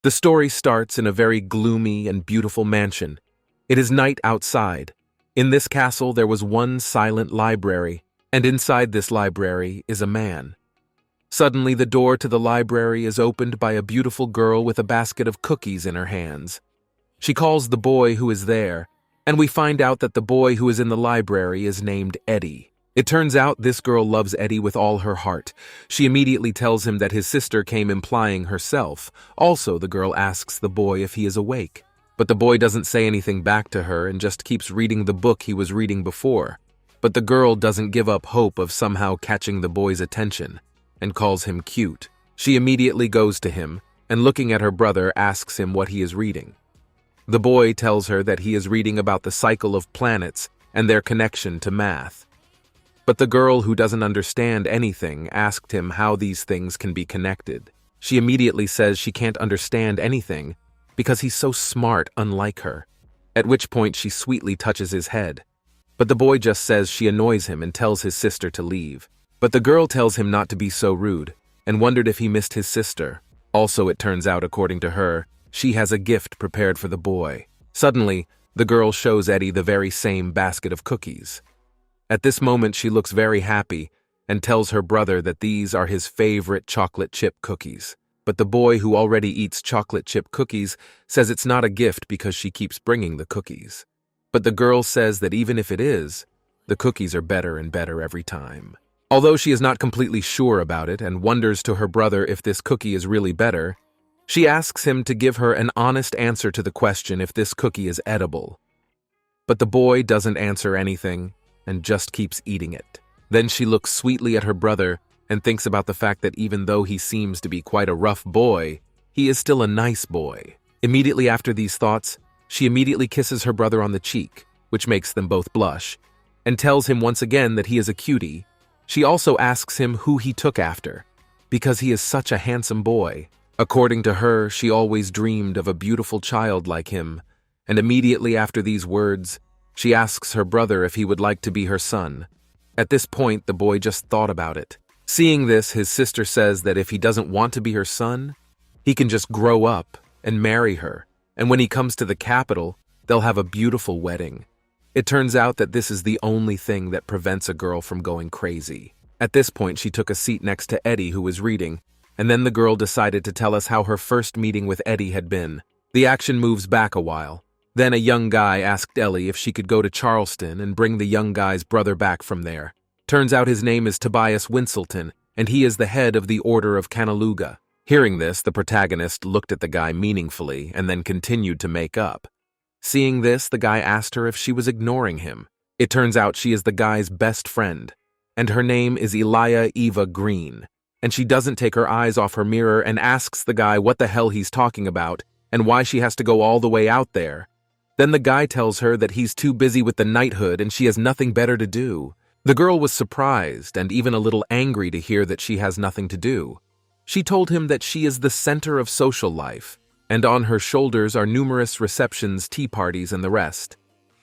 The story starts in a very gloomy and beautiful mansion. It is night outside. In this castle there was one silent library, and inside this library is a man. Suddenly the door to the library is opened by a beautiful girl with a basket of cookies in her hands. She calls the boy who is there, and we find out that the boy who is in the library is named Eddie. It turns out this girl loves Eddie with all her heart. She immediately tells him that his sister came implying herself. Also, the girl asks the boy if he is awake. But the boy doesn't say anything back to her and just keeps reading the book he was reading before. But the girl doesn't give up hope of somehow catching the boy's attention and calls him cute. She immediately goes to him and, looking at her brother, asks him what he is reading. The boy tells her that he is reading about the cycle of planets and their connection to math. But the girl, who doesn't understand anything, asked him how these things can be connected. She immediately says she can't understand anything because he's so smart, unlike her, at which point she sweetly touches his head. But the boy just says she annoys him and tells his sister to leave. But the girl tells him not to be so rude and wondered if he missed his sister. Also, it turns out, according to her, she has a gift prepared for the boy. Suddenly, the girl shows Eddie the very same basket of cookies. At this moment, she looks very happy and tells her brother that these are his favorite chocolate chip cookies. But the boy, who already eats chocolate chip cookies, says it's not a gift because she keeps bringing the cookies. But the girl says that even if it is, the cookies are better and better every time. Although she is not completely sure about it and wonders to her brother if this cookie is really better, she asks him to give her an honest answer to the question if this cookie is edible. But the boy doesn't answer anything and just keeps eating it. Then she looks sweetly at her brother and thinks about the fact that even though he seems to be quite a rough boy, he is still a nice boy. Immediately after these thoughts, she immediately kisses her brother on the cheek, which makes them both blush, and tells him once again that he is a cutie. She also asks him who he took after, because he is such a handsome boy. According to her, she always dreamed of a beautiful child like him, and immediately after these words, she asks her brother if he would like to be her son. At this point, the boy just thought about it. Seeing this, his sister says that if he doesn't want to be her son, he can just grow up and marry her, and when he comes to the capital, they'll have a beautiful wedding. It turns out that this is the only thing that prevents a girl from going crazy. At this point, she took a seat next to Eddie, who was reading, and then the girl decided to tell us how her first meeting with Eddie had been. The action moves back a while. Then a young guy asked Ellie if she could go to Charleston and bring the young guy's brother back from there. Turns out his name is Tobias Winselton, and he is the head of the Order of Canaluga. Hearing this, the protagonist looked at the guy meaningfully and then continued to make up. Seeing this, the guy asked her if she was ignoring him. It turns out she is the guy's best friend, and her name is Elia Eva Green, and she doesn't take her eyes off her mirror and asks the guy what the hell he's talking about and why she has to go all the way out there. Then the guy tells her that he's too busy with the knighthood and she has nothing better to do. The girl was surprised and even a little angry to hear that she has nothing to do. She told him that she is the center of social life, and on her shoulders are numerous receptions, tea parties, and the rest.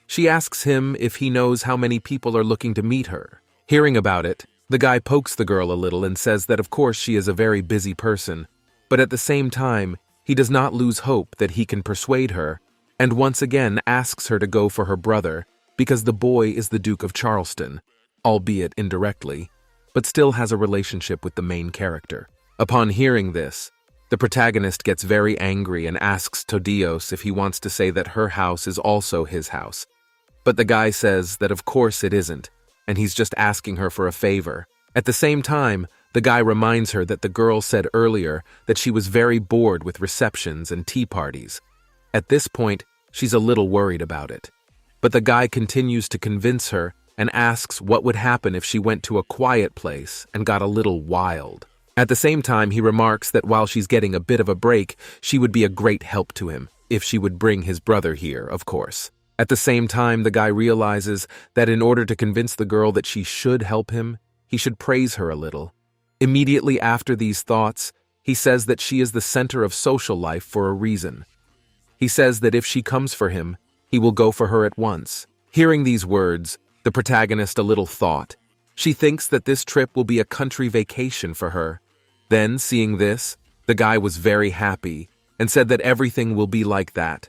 She asks him if he knows how many people are looking to meet her. Hearing about it, the guy pokes the girl a little and says that of course she is a very busy person, but at the same time, he does not lose hope that he can persuade her, and once again asks her to go for her brother because the boy is the Duke of Charleston, albeit indirectly, but still has a relationship with the main character. Upon hearing this, the protagonist gets very angry and asks Todios if he wants to say that her house is also his house. But the guy says that of course it isn't, and he's just asking her for a favor. At the same time, the guy reminds her that the girl said earlier that she was very bored with receptions and tea parties. At this point, she's a little worried about it. But the guy continues to convince her and asks what would happen if she went to a quiet place and got a little wild. At the same time, he remarks that while she's getting a bit of a break, she would be a great help to him, if she would bring his brother here, of course. At the same time, the guy realizes that in order to convince the girl that she should help him, he should praise her a little. Immediately after these thoughts, he says that she is the center of social life for a reason. He says that if she comes for him, he will go for her at once. Hearing these words, the protagonist a little thought. She thinks that this trip will be a country vacation for her. Then, seeing this, the guy was very happy and said that everything will be like that.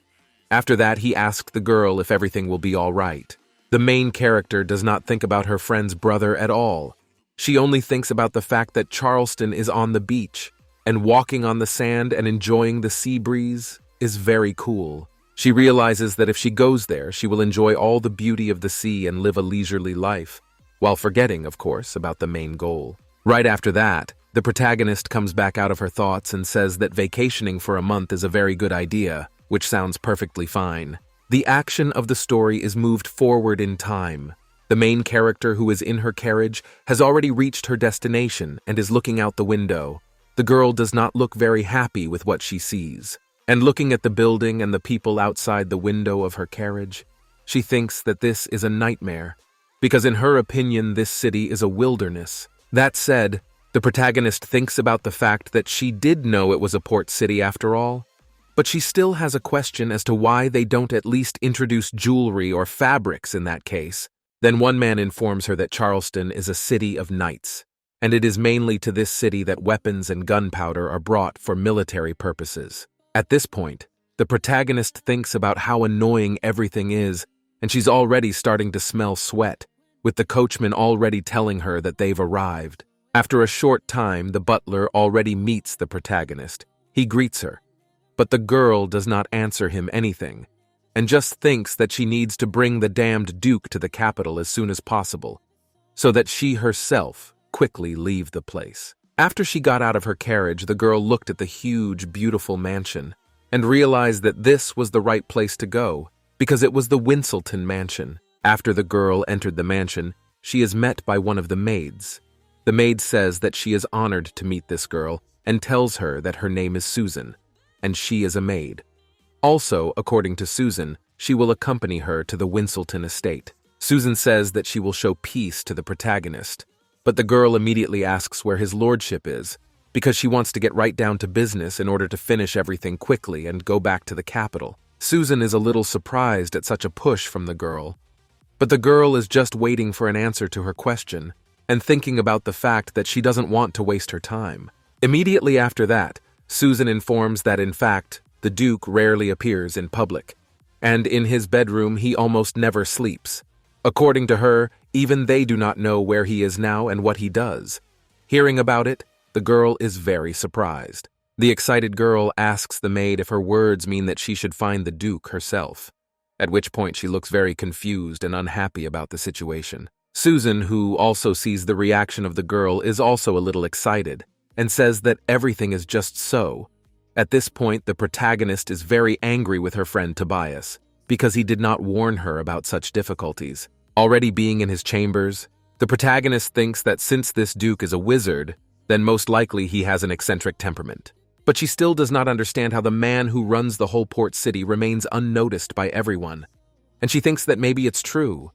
After that, he asked the girl if everything will be all right. The main character does not think about her friend's brother at all. She only thinks about the fact that Charleston is on the beach, and walking on the sand and enjoying the sea breeze is very cool. She realizes that if she goes there, she will enjoy all the beauty of the sea and live a leisurely life, while forgetting, of course, about the main goal. Right after that, the protagonist comes back out of her thoughts and says that vacationing for a month is a very good idea, which sounds perfectly fine. The action of the story is moved forward in time. The main character, who is in her carriage, has already reached her destination and is looking out the window. The girl does not look very happy with what she sees. And looking at the building and the people outside the window of her carriage, she thinks that this is a nightmare, because in her opinion this city is a wilderness. That said, the protagonist thinks about the fact that she did know it was a port city after all, but she still has a question as to why they don't at least introduce jewelry or fabrics in that case. Then one man informs her that Charleston is a city of knights, and it is mainly to this city that weapons and gunpowder are brought for military purposes. At this point, the protagonist thinks about how annoying everything is, and she's already starting to smell sweat, with the coachman already telling her that they've arrived. After a short time, the butler already meets the protagonist. He greets her, but the girl does not answer him anything, and just thinks that she needs to bring the damned Duke to the capital as soon as possible, so that she herself quickly leave the place. After she got out of her carriage, the girl looked at the huge, beautiful mansion and realized that this was the right place to go, because it was the Winselton mansion. After the girl entered the mansion, she is met by one of the maids. The maid says that she is honored to meet this girl and tells her that her name is Susan, and she is a maid. Also, according to Susan, she will accompany her to the Winselton estate. Susan says that she will show peace to the protagonist, but the girl immediately asks where his lordship is, because she wants to get right down to business in order to finish everything quickly and go back to the capital. Susan is a little surprised at such a push from the girl, but the girl is just waiting for an answer to her question and thinking about the fact that she doesn't want to waste her time. Immediately after that, Susan informs that in fact, the Duke rarely appears in public, and in his bedroom he almost never sleeps. According to her, even they do not know where he is now and what he does. Hearing about it, the girl is very surprised. The excited girl asks the maid if her words mean that she should find the Duke herself, at which point she looks very confused and unhappy about the situation. Susan, who also sees the reaction of the girl, is also a little excited and says that everything is just so. At this point, the protagonist is very angry with her friend Tobias because he did not warn her about such difficulties. Already being in his chambers, the protagonist thinks that since this Duke is a wizard, then most likely he has an eccentric temperament. But she still does not understand how the man who runs the whole port city remains unnoticed by everyone. And she thinks that maybe it's true,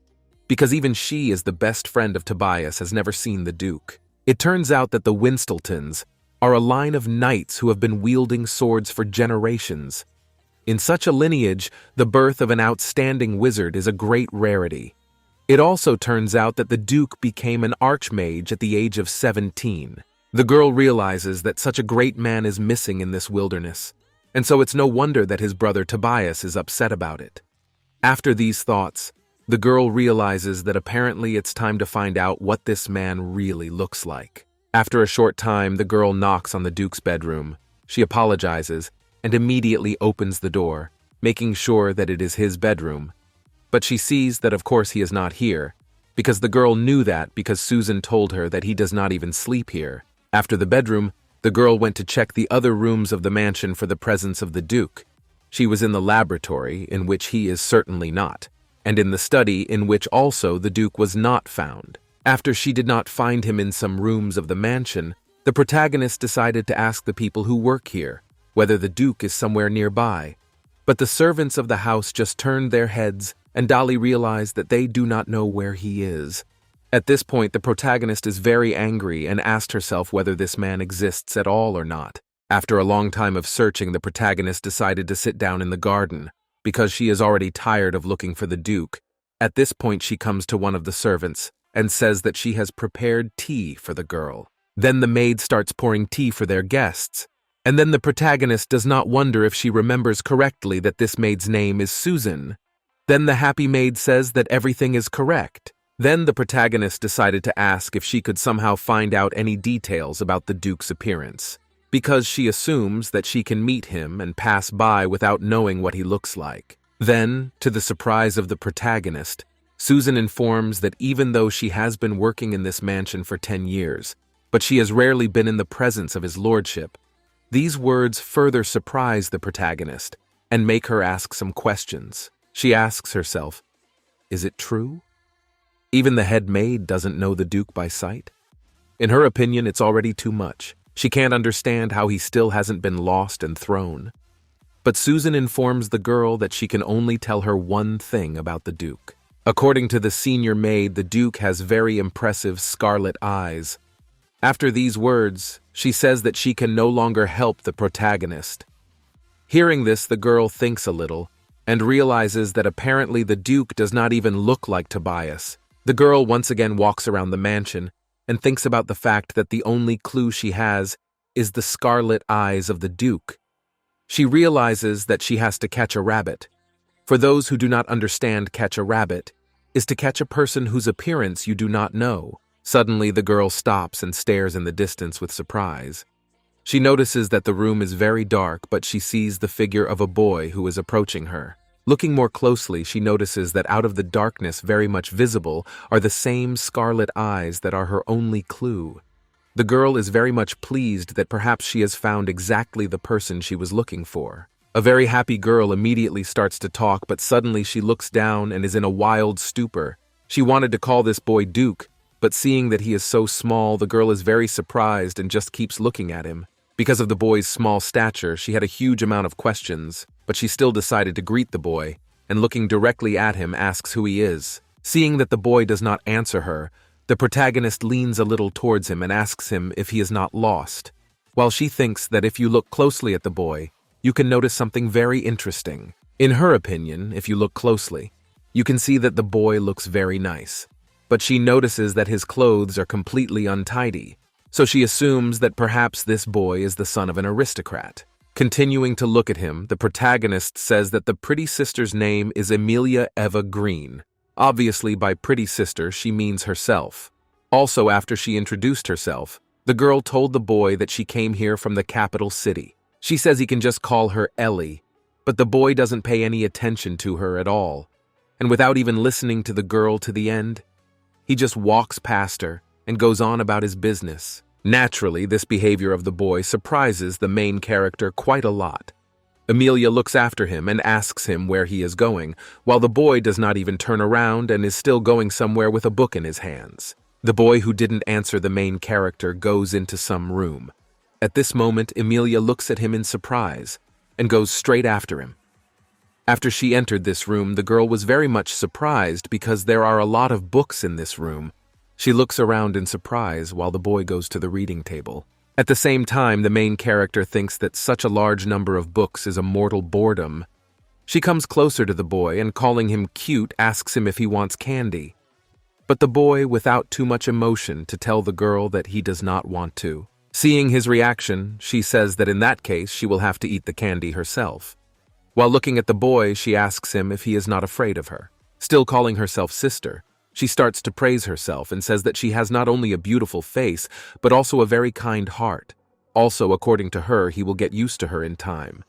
because even she, as the best friend of Tobias, has never seen the Duke. It turns out that the Winsteltons are a line of knights who have been wielding swords for generations. In such a lineage, the birth of an outstanding wizard is a great rarity. It also turns out that the Duke became an archmage at the age of 17. The girl realizes that such a great man is missing in this wilderness, and so it's no wonder that his brother Tobias is upset about it. After these thoughts, the girl realizes that apparently it's time to find out what this man really looks like. After a short time, the girl knocks on the Duke's bedroom. She apologizes and immediately opens the door, making sure that it is his bedroom. But she sees that of course he is not here, because the girl knew that because Susan told her that he does not even sleep here. After the bedroom, the girl went to check the other rooms of the mansion for the presence of the Duke. She was in the laboratory, in which he is certainly not, and in the study, in which also the Duke was not found. After she did not find him in some rooms of the mansion, the protagonist decided to ask the people who work here whether the Duke is somewhere nearby. But the servants of the house just turned their heads, and Dolly realized that they do not know where he is. At this point, the protagonist is very angry and asked herself whether this man exists at all or not. After a long time of searching, the protagonist decided to sit down in the garden, because she is already tired of looking for the Duke. At this point, she comes to one of the servants and says that she has prepared tea for the girl. Then the maid starts pouring tea for their guests, And then the protagonist does not wonder if she remembers correctly that this maid's name is Susan. Then the happy maid says that everything is correct. Then the protagonist decided to ask if she could somehow find out any details about the Duke's appearance, because she assumes that she can meet him and pass by without knowing what he looks like. Then, to the surprise of the protagonist, Susan informs that even though she has been working in this mansion for 10 years, but she has rarely been in the presence of his lordship. These words further surprise the protagonist and make her ask some questions. She asks herself, is it true? Even the head maid doesn't know the Duke by sight? In her opinion, it's already too much. She can't understand how he still hasn't been lost and thrown. But Susan informs the girl that she can only tell her one thing about the Duke. According to the senior maid, the Duke has very impressive scarlet eyes. After these words, she says that she can no longer help the protagonist. Hearing this, the girl thinks a little and realizes that apparently the Duke does not even look like Tobias. The girl once again walks around the mansion and thinks about the fact that the only clue she has is the scarlet eyes of the Duke. She realizes that she has to catch a rabbit. For those who do not understand, catch a rabbit is to catch a person whose appearance you do not know. Suddenly, the girl stops and stares in the distance with surprise. She notices that the room is very dark, but she sees the figure of a boy who is approaching her. Looking more closely, she notices that out of the darkness, very much visible, are the same scarlet eyes that are her only clue. The girl is very much pleased that perhaps she has found exactly the person she was looking for. A very happy girl immediately starts to talk, but suddenly she looks down and is in a wild stupor. She wanted to call this boy Duke, but seeing that he is so small, the girl is very surprised and just keeps looking at him. Because of the boy's small stature, she had a huge amount of questions, but she still decided to greet the boy, and looking directly at him, asks who he is. Seeing that the boy does not answer her, the protagonist leans a little towards him and asks him if he is not lost. While she thinks that if you look closely at the boy, you can notice something very interesting. In her opinion, if you look closely, you can see that the boy looks very nice. But she notices that his clothes are completely untidy, so she assumes that perhaps this boy is the son of an aristocrat. Continuing to look at him, the protagonist says that the pretty sister's name is Amelia Eva Green. Obviously, by pretty sister, she means herself. Also, after she introduced herself, the girl told the boy that she came here from the capital city. She says he can just call her Ellie, but the boy doesn't pay any attention to her at all. And without even listening to the girl to the end, he just walks past her and goes on about his business. Naturally, this behavior of the boy surprises the main character quite a lot. Amelia looks after him and asks him where he is going, while the boy does not even turn around and is still going somewhere with a book in his hands. The boy who didn't answer the main character goes into some room. At this moment, Amelia looks at him in surprise and goes straight after him. After she entered this room, the girl was very much surprised because there are a lot of books in this room. She looks around in surprise while the boy goes to the reading table. At the same time, the main character thinks that such a large number of books is a mortal boredom. She comes closer to the boy and, calling him cute, asks him if he wants candy. But the boy, without too much emotion, to tell the girl that he does not want to. Seeing his reaction, she says that in that case she will have to eat the candy herself. While looking at the boy, she asks him if he is not afraid of her. Still calling herself sister, she starts to praise herself and says that she has not only a beautiful face, but also a very kind heart. Also, according to her, he will get used to her in time.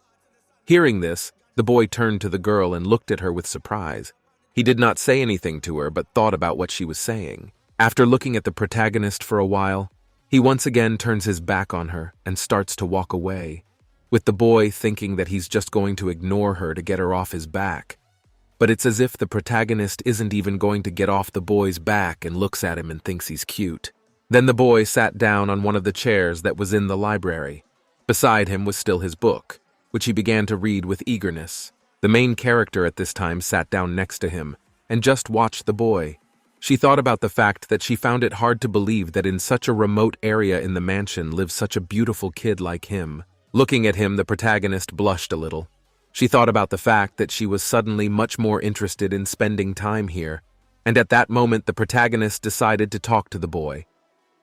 Hearing this, the boy turned to the girl and looked at her with surprise. He did not say anything to her, but thought about what she was saying. After looking at the protagonist for a while, he once again turns his back on her and starts to walk away, with the boy thinking that he's just going to ignore her to get her off his back. But it's as if the protagonist isn't even going to get off the boy's back and looks at him and thinks he's cute. Then the boy sat down on one of the chairs that was in the library. Beside him was still his book, which he began to read with eagerness. The main character at this time sat down next to him and just watched the boy. She thought about the fact that she found it hard to believe that in such a remote area in the mansion lived such a beautiful kid like him. Looking at him, the protagonist blushed a little. She thought about the fact that she was suddenly much more interested in spending time here, and at that moment the protagonist decided to talk to the boy.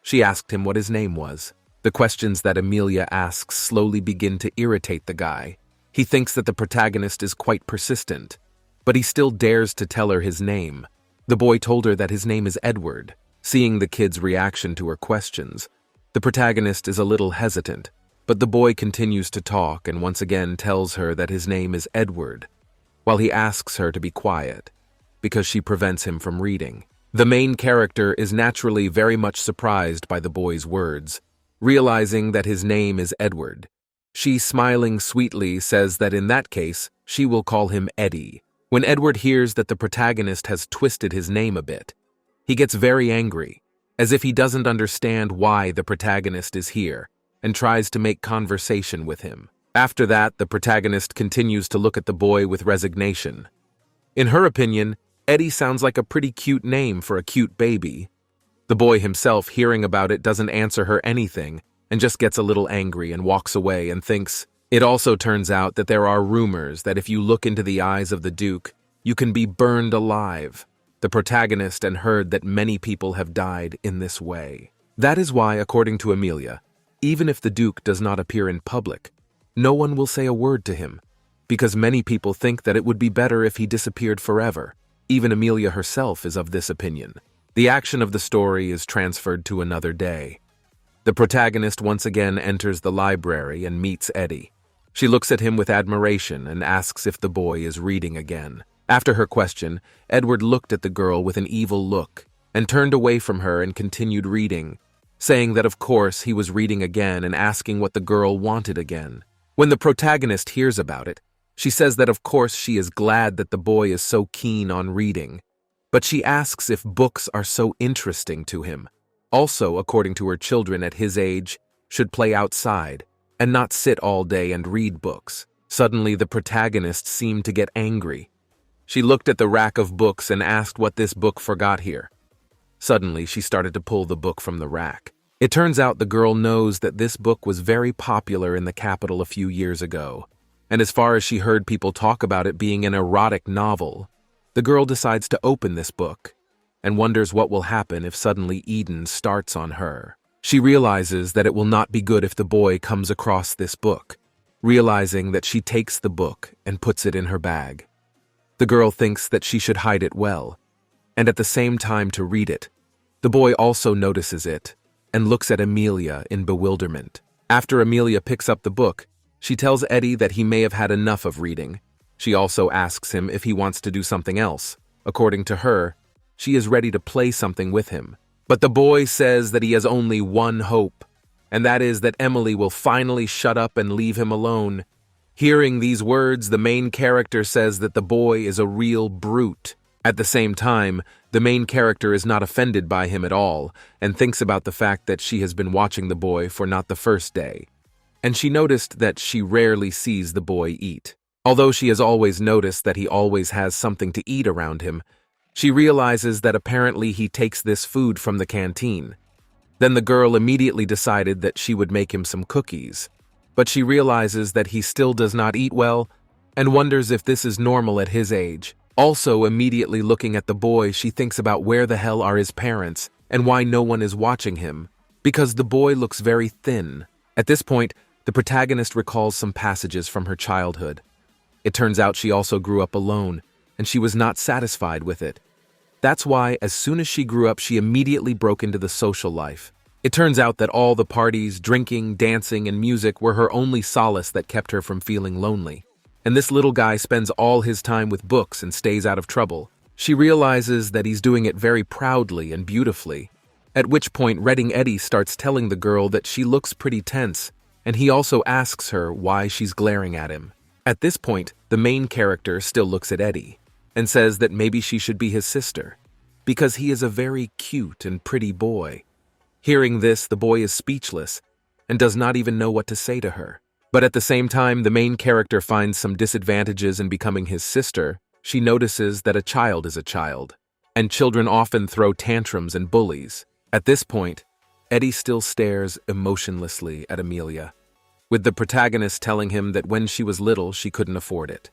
She asked him what his name was. The questions that Amelia asks slowly begin to irritate the guy. He thinks that the protagonist is quite persistent, but he still dares to tell her his name. The boy told her that his name is Edward. Seeing the kid's reaction to her questions, the protagonist is a little hesitant, but the boy continues to talk and once again tells her that his name is Edward, while he asks her to be quiet, because she prevents him from reading. The main character is naturally very much surprised by the boy's words, realizing that his name is Edward. She, smiling sweetly, says that in that case, she will call him Eddie. When Edward hears that the protagonist has twisted his name a bit, he gets very angry, as if he doesn't understand why the protagonist is here, and tries to make conversation with him. After that, the protagonist continues to look at the boy with resignation. In her opinion, Eddie sounds like a pretty cute name for a cute baby. The boy himself, hearing about it, doesn't answer her anything, and just gets a little angry and walks away and thinks. It also turns out that there are rumors that if you look into the eyes of the Duke, you can be burned alive. The protagonist and heard that many people have died in this way. That is why, according to Amelia, even if the Duke does not appear in public, no one will say a word to him, because many people think that it would be better if he disappeared forever. Even Amelia herself is of this opinion. The action of the story is transferred to another day. The protagonist once again enters the library and meets Eddie. She looks at him with admiration and asks if the boy is reading again. After her question, Edward looked at the girl with an evil look and turned away from her and continued reading, saying that of course he was reading again and asking what the girl wanted again. When the protagonist hears about it, she says that of course she is glad that the boy is so keen on reading, but she asks if books are so interesting to him. Also, according to her, children at his age should play outside and not sit all day and read books. Suddenly, the protagonist seemed to get angry. She looked at the rack of books and asked what this book forgot here. Suddenly, she started to pull the book from the rack. It turns out the girl knows that this book was very popular in the capital a few years ago, and as far as she heard people talk about it being an erotic novel, the girl decides to open this book and wonders what will happen if suddenly Eden starts on her. She realizes that it will not be good if the boy comes across this book, realizing that she takes the book and puts it in her bag. The girl thinks that she should hide it well, and at the same time to read it. The boy also notices it and looks at Amelia in bewilderment. After Amelia picks up the book, she tells Eddie that he may have had enough of reading. She also asks him if he wants to do something else. According to her, she is ready to play something with him. But the boy says that he has only one hope, and that is that Emily will finally shut up and leave him alone. Hearing these words, the main character says that the boy is a real brute. At the same time, the main character is not offended by him at all and thinks about the fact that she has been watching the boy for not the first day. And she noticed that she rarely sees the boy eat. Although she has always noticed that he always has something to eat around him, she realizes that apparently he takes this food from the canteen. Then the girl immediately decided that she would make him some cookies, but she realizes that he still does not eat well and wonders if this is normal at his age. Also, immediately looking at the boy, she thinks about where the hell are his parents and why no one is watching him, because the boy looks very thin. At this point, the protagonist recalls some passages from her childhood. It turns out she also grew up alone, and she was not satisfied with it. That's why, as soon as she grew up, she immediately broke into the social life. It turns out that all the parties, drinking, dancing, and music were her only solace that kept her from feeling lonely. And this little guy spends all his time with books and stays out of trouble. She realizes that he's doing it very proudly and beautifully, at which point Reading Eddie starts telling the girl that she looks pretty tense, and he also asks her why she's glaring at him. At this point, the main character still looks at Eddie and says that maybe she should be his sister, because he is a very cute and pretty boy. Hearing this, the boy is speechless and does not even know what to say to her. But at the same time, the main character finds some disadvantages in becoming his sister. She notices that a child is a child, and children often throw tantrums and bullies. At this point, Eddie still stares emotionlessly at Amelia, with the protagonist telling him that when she was little, she couldn't afford it.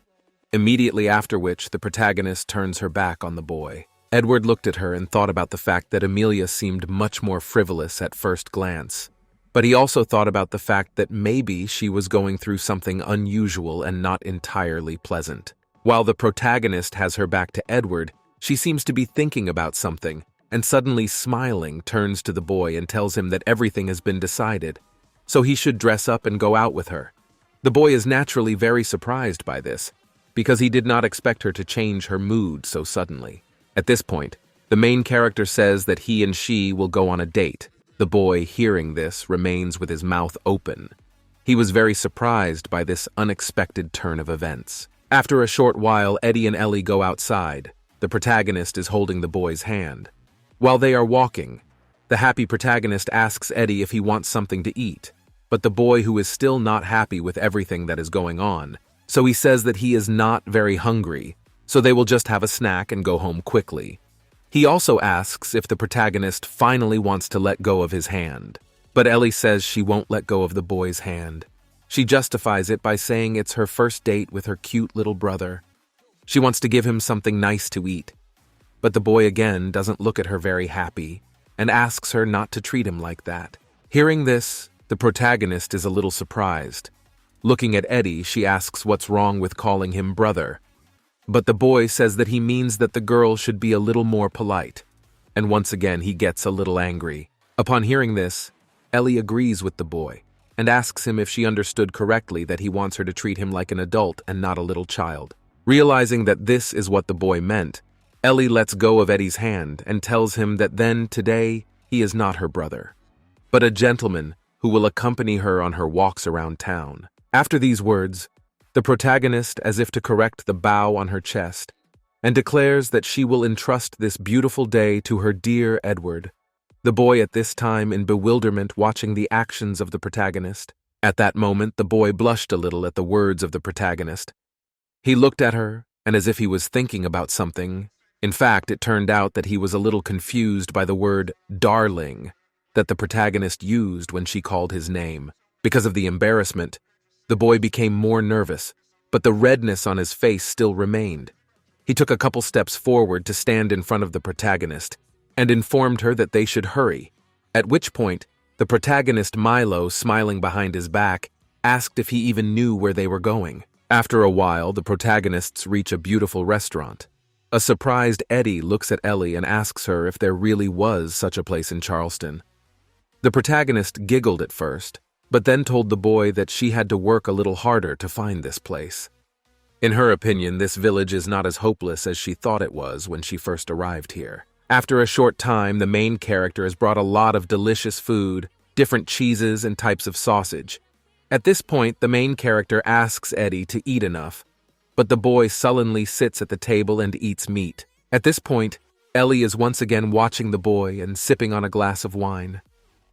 Immediately after which, the protagonist turns her back on the boy. Edward looked at her and thought about the fact that Amelia seemed much more frivolous at first glance. But he also thought about the fact that maybe she was going through something unusual and not entirely pleasant. While the protagonist has her back to Edward, she seems to be thinking about something, and suddenly smiling turns to the boy and tells him that everything has been decided, so he should dress up and go out with her. The boy is naturally very surprised by this, because he did not expect her to change her mood so suddenly. At this point, the main character says that he and she will go on a date. The boy, hearing this, remains with his mouth open. He was very surprised by this unexpected turn of events. After a short while, Eddie and Ellie go outside. The protagonist is holding the boy's hand. While they are walking, the happy protagonist asks Eddie if he wants something to eat, but the boy, who is still not happy with everything that is going on, so he says that he is not very hungry, so they will just have a snack and go home quickly. He also asks if the protagonist finally wants to let go of his hand, but Ellie says she won't let go of the boy's hand. She justifies it by saying it's her first date with her cute little brother. She wants to give him something nice to eat, but the boy again doesn't look at her very happy and asks her not to treat him like that. Hearing this, the protagonist is a little surprised. Looking at Eddie, she asks what's wrong with calling him brother. But the boy says that he means that the girl should be a little more polite, and once again he gets a little angry. Upon hearing this, Ellie agrees with the boy and asks him if she understood correctly that he wants her to treat him like an adult and not a little child. Realizing that this is what the boy meant, Ellie lets go of Eddie's hand and tells him that then, today, he is not her brother, but a gentleman who will accompany her on her walks around town. After these words, the protagonist, as if to correct the bow on her chest, and declares that she will entrust this beautiful day to her dear Edward. The boy at this time in bewilderment watching the actions of the protagonist. At that moment, the boy blushed a little at the words of the protagonist. He looked at her, and as if he was thinking about something. In fact, it turned out that he was a little confused by the word darling that the protagonist used when she called his name. Because of the embarrassment, the boy became more nervous, but the redness on his face still remained. He took a couple steps forward to stand in front of the protagonist and informed her that they should hurry, at which point the protagonist, Milo, smiling behind his back, asked if he even knew where they were going. After a while, the protagonists reach a beautiful restaurant. A surprised Eddie looks at Ellie and asks her if there really was such a place in Charleston. The protagonist giggled at first, but then told the boy that she had to work a little harder to find this place. In her opinion, this village is not as hopeless as she thought it was when she first arrived here. After a short time, the main character has brought a lot of delicious food, different cheeses and types of sausage. At this point, the main character asks Eddie to eat enough, but the boy sullenly sits at the table and eats meat. At this point, Ellie is once again watching the boy and sipping on a glass of wine.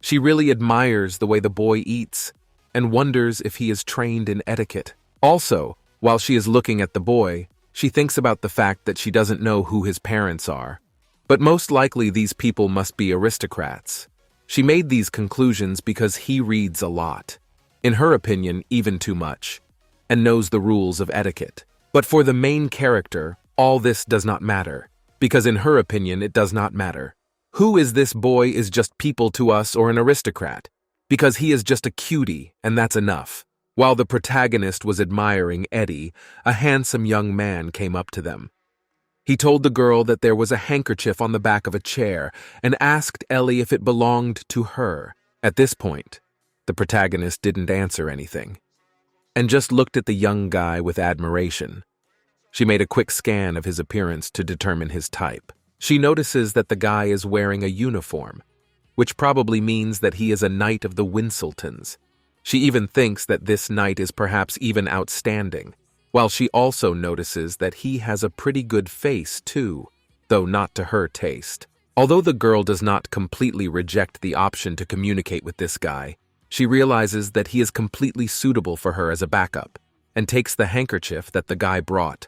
She really admires the way the boy eats and wonders if he is trained in etiquette. Also, while she is looking at the boy, she thinks about the fact that she doesn't know who his parents are. But most likely these people must be aristocrats. She made these conclusions because he reads a lot. In her opinion, even too much, and knows the rules of etiquette. But for the main character, all this does not matter, because in her opinion it does not matter. Who is this boy is just people to us or an aristocrat, because he is just a cutie, and that's enough. While the protagonist was admiring Eddie, a handsome young man came up to them. He told the girl that there was a handkerchief on the back of a chair and asked Ellie if it belonged to her. At this point, the protagonist didn't answer anything, and just looked at the young guy with admiration. She made a quick scan of his appearance to determine his type. She notices that the guy is wearing a uniform, which probably means that he is a knight of the Winseltons. She even thinks that this knight is perhaps even outstanding, while she also notices that he has a pretty good face too, though not to her taste. Although the girl does not completely reject the option to communicate with this guy, she realizes that he is completely suitable for her as a backup, and takes the handkerchief that the guy brought.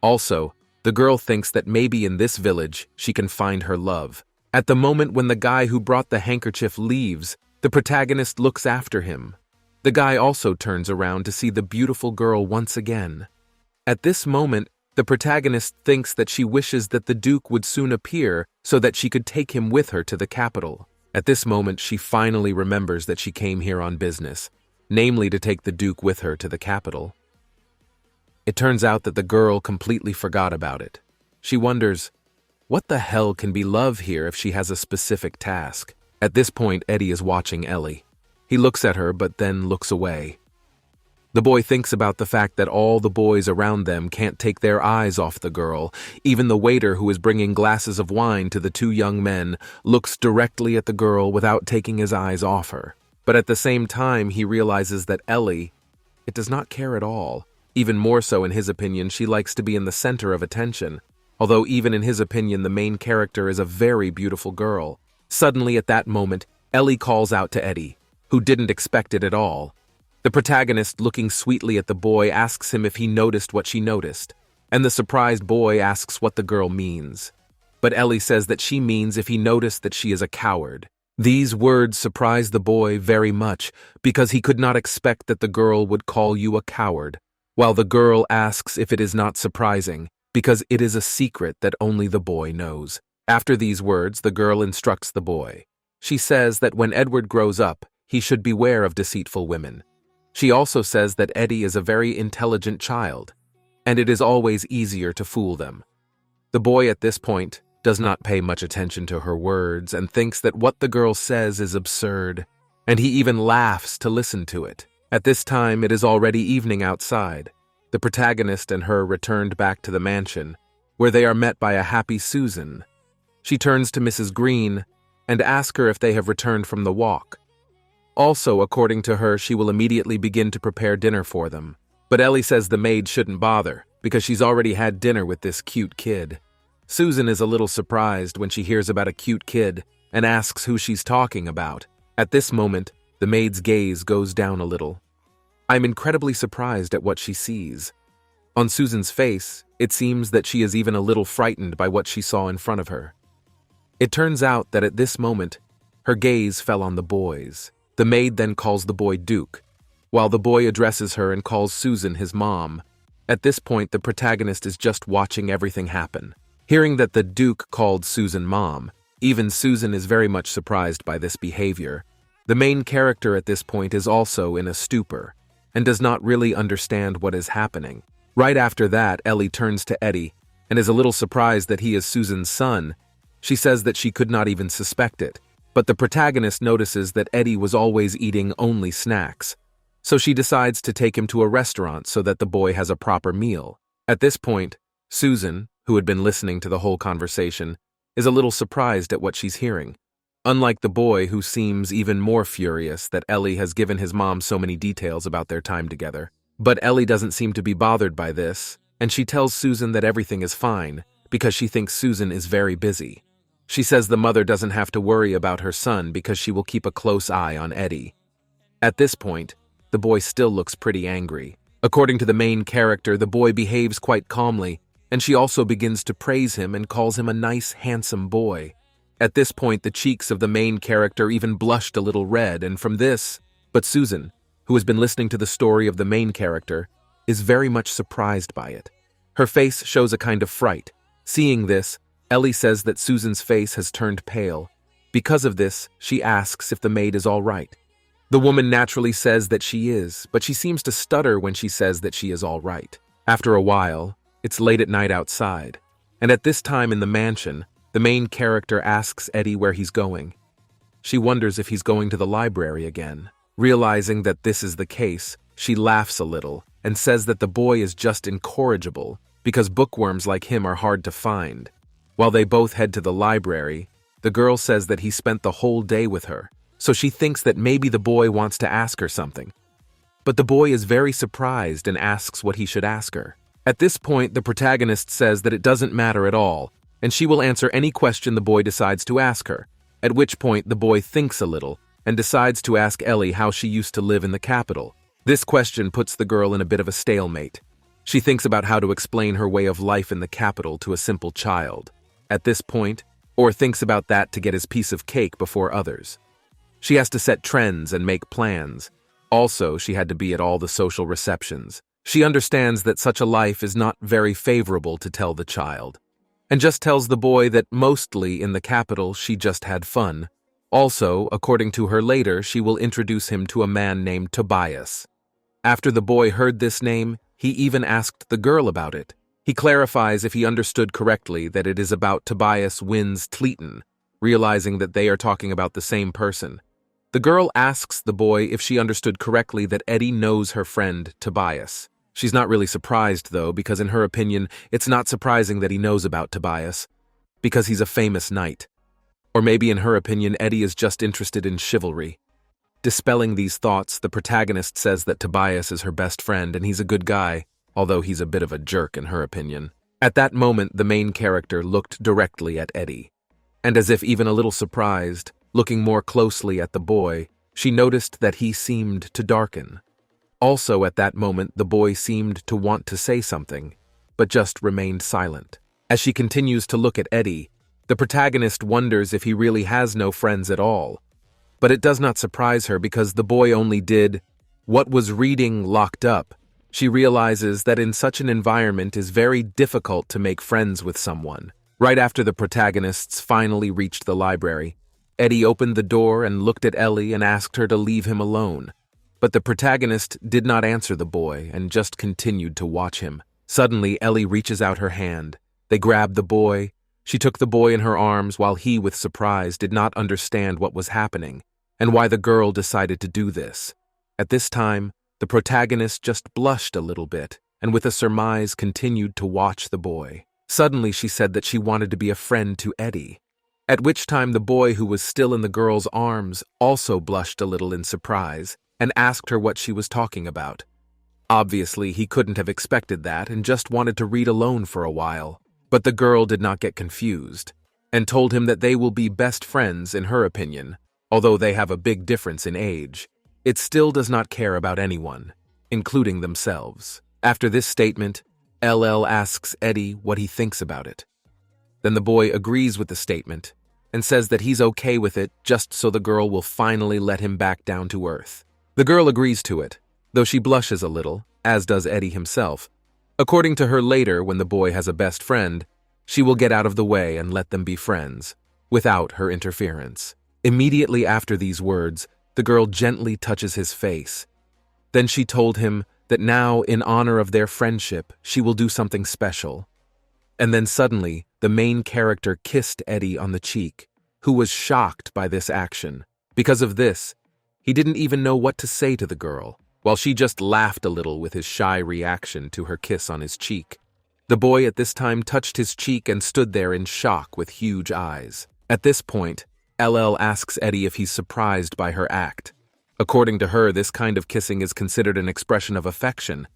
Also, the girl thinks that maybe in this village she can find her love. At the moment when the guy who brought the handkerchief leaves, the protagonist looks after him. The guy also turns around to see the beautiful girl once again. At this moment, the protagonist thinks that she wishes that the Duke would soon appear so that she could take him with her to the capital. At this moment, she finally remembers that she came here on business, namely to take the Duke with her to the capital. It turns out that the girl completely forgot about it. She wonders, what the hell can be love here if she has a specific task? At this point, Eddie is watching Ellie. He looks at her but then looks away. The boy thinks about the fact that all the boys around them can't take their eyes off the girl. Even the waiter who is bringing glasses of wine to the two young men looks directly at the girl without taking his eyes off her. But at the same time, he realizes that Ellie, it does not care at all. Even more so, in his opinion, she likes to be in the center of attention. Although even in his opinion, the main character is a very beautiful girl. Suddenly, at that moment, Ellie calls out to Eddie, who didn't expect it at all. The protagonist, looking sweetly at the boy, asks him if he noticed what she noticed, and the surprised boy asks what the girl means. But Ellie says that she means if he noticed that she is a coward. These words surprise the boy very much, because he could not expect that the girl would call you a coward, while the girl asks if it is not surprising, because it is a secret that only the boy knows. After these words, the girl instructs the boy. She says that when Edward grows up, he should beware of deceitful women. She also says that Eddie is a very intelligent child, and it is always easier to fool them. The boy at this point does not pay much attention to her words and thinks that what the girl says is absurd, and he even laughs to listen to it. At this time, it is already evening outside. The protagonist and her returned back to the mansion, where they are met by a happy Susan. She turns to Mrs. Green and asks her if they have returned from the walk. Also, according to her, she will immediately begin to prepare dinner for them. But Ellie says the maid shouldn't bother, because she's already had dinner with this cute kid. Susan is a little surprised when she hears about a cute kid and asks who she's talking about. At this moment, the maid's gaze goes down a little. I'm incredibly surprised at what she sees. On Susan's face, it seems that she is even a little frightened by what she saw in front of her. It turns out that at this moment, her gaze fell on the boys. The maid then calls the boy Duke, while the boy addresses her and calls Susan his mom. At this point, the protagonist is just watching everything happen. Hearing that the Duke called Susan mom, even Susan is very much surprised by this behavior. The main character at this point is also in a stupor, and does not really understand what is happening. Right after that, Ellie turns to Eddie, and is a little surprised that he is Susan's son. She says that she could not even suspect it. But the protagonist notices that Eddie was always eating only snacks, so she decides to take him to a restaurant so that the boy has a proper meal. At this point, Susan, who had been listening to the whole conversation, is a little surprised at what she's hearing. Unlike the boy, who seems even more furious that Ellie has given his mom so many details about their time together. But Ellie doesn't seem to be bothered by this, and she tells Susan that everything is fine, because she thinks Susan is very busy. She says the mother doesn't have to worry about her son because she will keep a close eye on Eddie. At this point, the boy still looks pretty angry. According to the main character, the boy behaves quite calmly, and she also begins to praise him and calls him a nice, handsome boy. At this point, the cheeks of the main character even blushed a little red, and from this, but Susan, who has been listening to the story of the main character, is very much surprised by it. Her face shows a kind of fright. Seeing this, Ellie says that Susan's face has turned pale. Because of this, she asks if the maid is all right. The woman naturally says that she is, but she seems to stutter when she says that she is all right. After a while, it's late at night outside, and at this time in the mansion, the main character asks Eddie where he's going. She wonders if he's going to the library again. Realizing that this is the case, she laughs a little and says that the boy is just incorrigible because bookworms like him are hard to find. While they both head to the library, the girl says that he spent the whole day with her, so she thinks that maybe the boy wants to ask her something. But the boy is very surprised and asks what he should ask her. At this point, the protagonist says that it doesn't matter at all, and she will answer any question the boy decides to ask her, at which point the boy thinks a little and decides to ask Ellie how she used to live in the capital. This question puts the girl in a bit of a stalemate. She thinks about how to explain her way of life in the capital to a simple child. At this point, or thinks about that to get his piece of cake before others. She has to set trends and make plans. Also, she had to be at all the social receptions. She understands that such a life is not very favorable to tell the child, and just tells the boy that mostly in the capital she just had fun. Also, according to her later, she will introduce him to a man named Tobias. After the boy heard this name, he even asked the girl about it. He clarifies if he understood correctly that it is about Tobias Wins Tleton, realizing that they are talking about the same person. The girl asks the boy if she understood correctly that Eddie knows her friend Tobias. She's not really surprised, though, because in her opinion, it's not surprising that he knows about Tobias, because he's a famous knight. Or maybe in her opinion, Eddie is just interested in chivalry. Dispelling these thoughts, the protagonist says that Tobias is her best friend and he's a good guy, although he's a bit of a jerk in her opinion. At that moment, the main character looked directly at Eddie. And as if even a little surprised, looking more closely at the boy, she noticed that he seemed to darken. Also at that moment, the boy seemed to want to say something, but just remained silent. As she continues to look at Eddie, the protagonist wonders if he really has no friends at all. But it does not surprise her because the boy only did what was reading locked up. She realizes that in such an environment it is very difficult to make friends with someone. Right after the protagonists finally reached the library, Eddie opened the door and looked at Ellie and asked her to leave him alone. But the protagonist did not answer the boy and just continued to watch him. Suddenly, Ellie reaches out her hand. They grab the boy. She took the boy in her arms while he, with surprise, did not understand what was happening and why the girl decided to do this. At this time, the protagonist just blushed a little bit and with a surmise continued to watch the boy. Suddenly, she said that she wanted to be a friend to Eddie, at which time the boy, who was still in the girl's arms, also blushed a little in surprise and asked her what she was talking about. Obviously, he couldn't have expected that and just wanted to read alone for a while. But the girl did not get confused and told him that they will be best friends in her opinion. Although they have a big difference in age, it still does not care about anyone, including themselves. After this statement, LL asks Eddie what he thinks about it. Then the boy agrees with the statement and says that he's okay with it just so the girl will finally let him back down to earth. The girl agrees to it, though she blushes a little, as does Eddie himself. According to her later, when the boy has a best friend, she will get out of the way and let them be friends, without her interference. Immediately after these words, the girl gently touches his face. Then she told him that now, in honor of their friendship, she will do something special. And then suddenly, the main character kissed Eddie on the cheek, who was shocked by this action. Because of this, he didn't even know what to say to the girl, while she just laughed a little with his shy reaction to her kiss on his cheek. The boy at this time touched his cheek and stood there in shock with huge eyes. At this point, LL asks Eddie if he's surprised by her act. According to her, this kind of kissing is considered an expression of affection,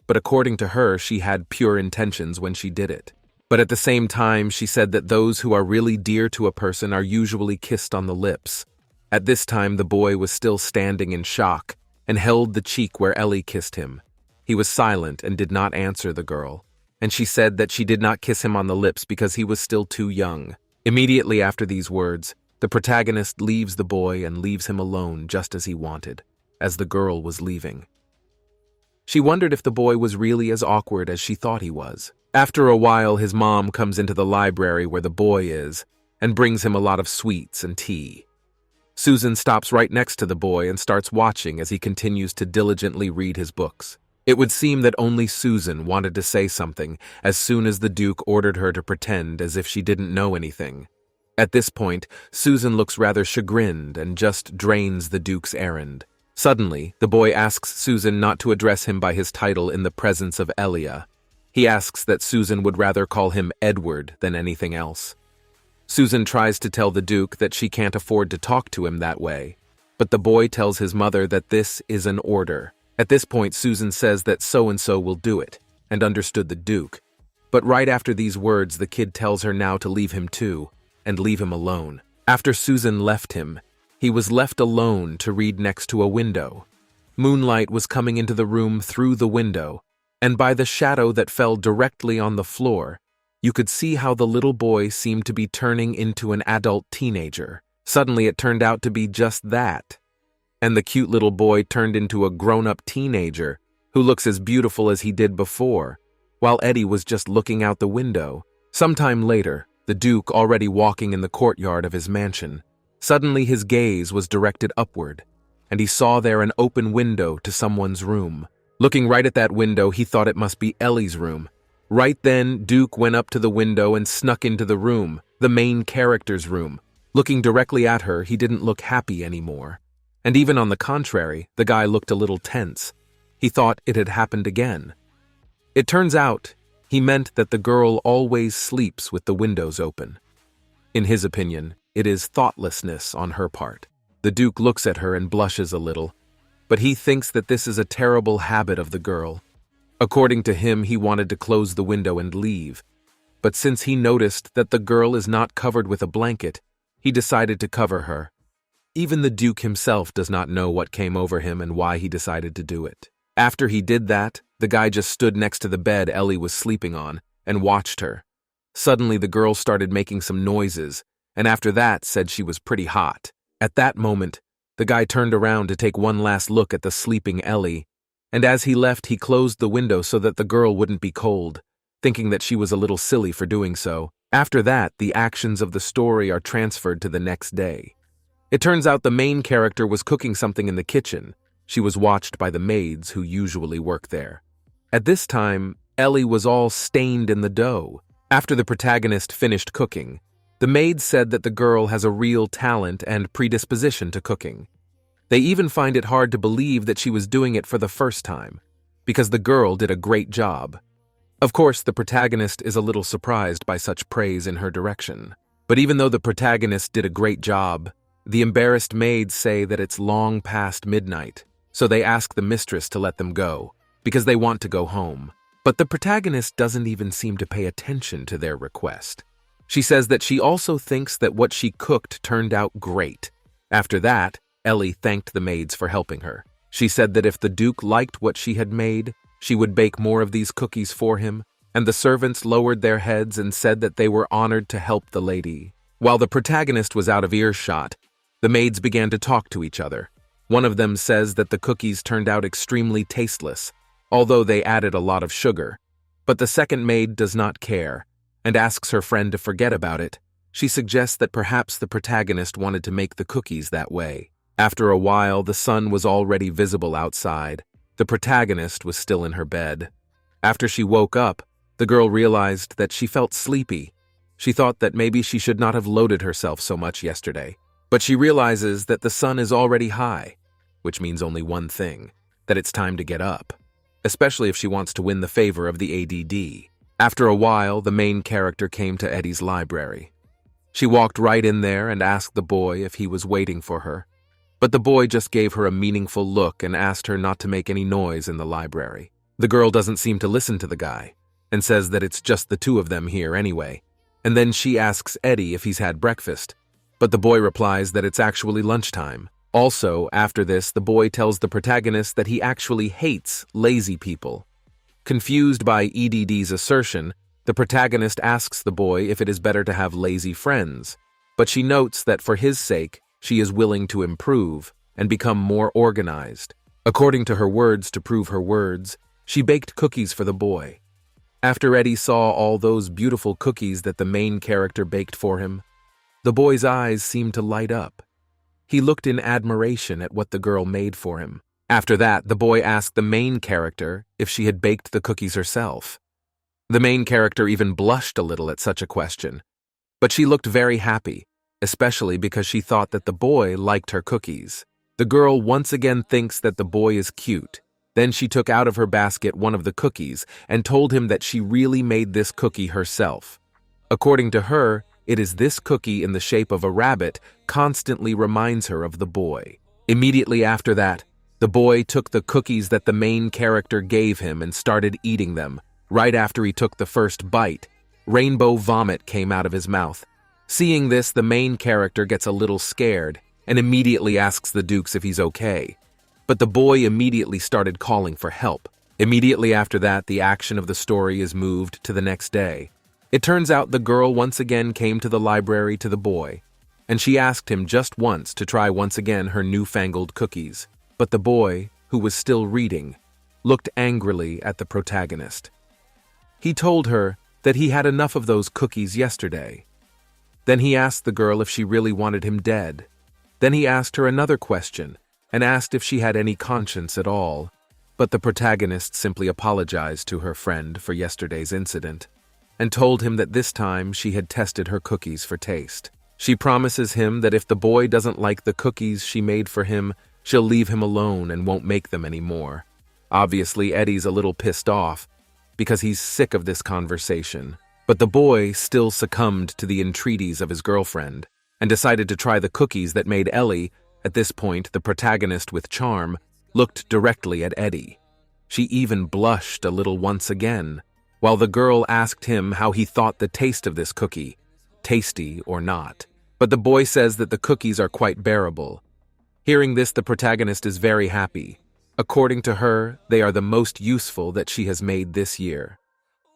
but according to her, she had pure intentions when she did it. But at the same time, she said that those who are really dear to a person are usually kissed on the lips. At this time, the boy was still standing in shock and held the cheek where Ellie kissed him. He was silent and did not answer the girl, and she said that she did not kiss him on the lips because he was still too young. Immediately after these words, the protagonist leaves the boy and leaves him alone just as he wanted, as the girl was leaving. She wondered if the boy was really as awkward as she thought he was. After a while, his mom comes into the library where the boy is and brings him a lot of sweets and tea. Susan stops right next to the boy and starts watching as he continues to diligently read his books. It would seem that only Susan wanted to say something as soon as the Duke ordered her to pretend as if she didn't know anything. At this point, Susan looks rather chagrined and just drains the Duke's errand. Suddenly, the boy asks Susan not to address him by his title in the presence of Elia. He asks that Susan would rather call him Edward than anything else. Susan tries to tell the Duke that she can't afford to talk to him that way, but the boy tells his mother that this is an order. At this point, Susan says that so-and-so will do it, and understood the Duke. But right after these words, the kid tells her now to leave him too, and leave him alone. After Susan left him, he was left alone to read next to a window. Moonlight was coming into the room through the window, and by the shadow that fell directly on the floor, you could see how the little boy seemed to be turning into an adult teenager. Suddenly it turned out to be just that. And the cute little boy turned into a grown-up teenager who looks as beautiful as he did before, while Eddie was just looking out the window. Sometime later, the Duke, already walking in the courtyard of his mansion, Suddenly his gaze was directed upward, and he saw there an open window to someone's room. Looking right at that window, he thought it must be Ellie's room. Right then, Duke went up to the window and snuck into the room, the main character's room. Looking directly at her, he didn't look happy anymore. And even on the contrary, the guy looked a little tense. He thought it had happened again. It turns out, he meant that the girl always sleeps with the windows open. In his opinion, it is thoughtlessness on her part. The Duke looks at her and blushes a little, but he thinks that this is a terrible habit of the girl. According to him, he wanted to close the window and leave, but since he noticed that the girl is not covered with a blanket, he decided to cover her. Even the Duke himself does not know what came over him and why he decided to do it. After he did that, the guy just stood next to the bed Ellie was sleeping on and watched her. Suddenly the girl started making some noises, and after that said she was pretty hot. At that moment, the guy turned around to take one last look at the sleeping Ellie, and as he left he closed the window so that the girl wouldn't be cold, thinking that she was a little silly for doing so. After that, the actions of the story are transferred to the next day. It turns out the main character was cooking something in the kitchen. She was watched by the maids who usually work there. At this time, Ellie was all stained in the dough. After the protagonist finished cooking, the maid said that the girl has a real talent and predisposition to cooking. They even find it hard to believe that she was doing it for the first time, because the girl did a great job. Of course, the protagonist is a little surprised by such praise in her direction. But even though the protagonist did a great job, the embarrassed maids say that it's long past midnight, so they ask the mistress to let them go, because they want to go home. But the protagonist doesn't even seem to pay attention to their request. She says that she also thinks that what she cooked turned out great. After that, Ellie thanked the maids for helping her. She said that if the Duke liked what she had made, she would bake more of these cookies for him, and the servants lowered their heads and said that they were honored to help the lady. While the protagonist was out of earshot, the maids began to talk to each other. One of them says that the cookies turned out extremely tasteless, although they added a lot of sugar. But the second maid does not care, and asks her friend to forget about it. She suggests that perhaps the protagonist wanted to make the cookies that way. After a while, the sun was already visible outside. The protagonist was still in her bed. After she woke up, the girl realized that she felt sleepy. She thought that maybe she should not have loaded herself so much yesterday. But she realizes that the sun is already high, which means only one thing, that it's time to get up, especially if she wants to win the favor of the ADD. After a while, the main character came to Eddie's library. She walked right in there and asked the boy if he was waiting for her. But the boy just gave her a meaningful look and asked her not to make any noise in the library. The girl doesn't seem to listen to the guy, and says that it's just the two of them here anyway. And then she asks Eddie if he's had breakfast, but the boy replies that it's actually lunchtime. Also, after this, the boy tells the protagonist that he actually hates lazy people. Confused by EDD's assertion, the protagonist asks the boy if it is better to have lazy friends, but she notes that for his sake, she is willing to improve and become more organized. According to her words to prove her words, she baked cookies for the boy. After Eddie saw all those beautiful cookies that the main character baked for him, the boy's eyes seemed to light up. He looked in admiration at what the girl made for him. After that, the boy asked the main character if she had baked the cookies herself. The main character even blushed a little at such a question, but she looked very happy, especially because she thought that the boy liked her cookies. The girl once again thinks that the boy is cute. Then she took out of her basket one of the cookies and told him that she really made this cookie herself. According to her, it is this cookie in the shape of a rabbit constantly reminds her of the boy. Immediately after that, the boy took the cookies that the main character gave him and started eating them. Right after he took the first bite, rainbow vomit came out of his mouth. Seeing this, the main character gets a little scared and immediately asks the Dukes if he's okay. But the boy immediately started calling for help. Immediately after that, the action of the story is moved to the next day. It turns out the girl once again came to the library to the boy, and she asked him just once to try once again her newfangled cookies. But the boy, who was still reading, looked angrily at the protagonist. He told her that he had enough of those cookies yesterday. Then he asked the girl if she really wanted him dead. Then he asked her another question and asked if she had any conscience at all. But the protagonist simply apologized to her friend for yesterday's incident and told him that this time she had tested her cookies for taste. She promises him that if the boy doesn't like the cookies she made for him, she'll leave him alone and won't make them anymore. Obviously, Eddie's a little pissed off because he's sick of this conversation. But the boy still succumbed to the entreaties of his girlfriend and decided to try the cookies that made Ellie, at this point the protagonist with charm, looked directly at Eddie. She even blushed a little once again, while the girl asked him how he thought the taste of this cookie, tasty or not. But the boy says that the cookies are quite bearable. Hearing this, the protagonist is very happy. According to her, they are the most useful that she has made this year.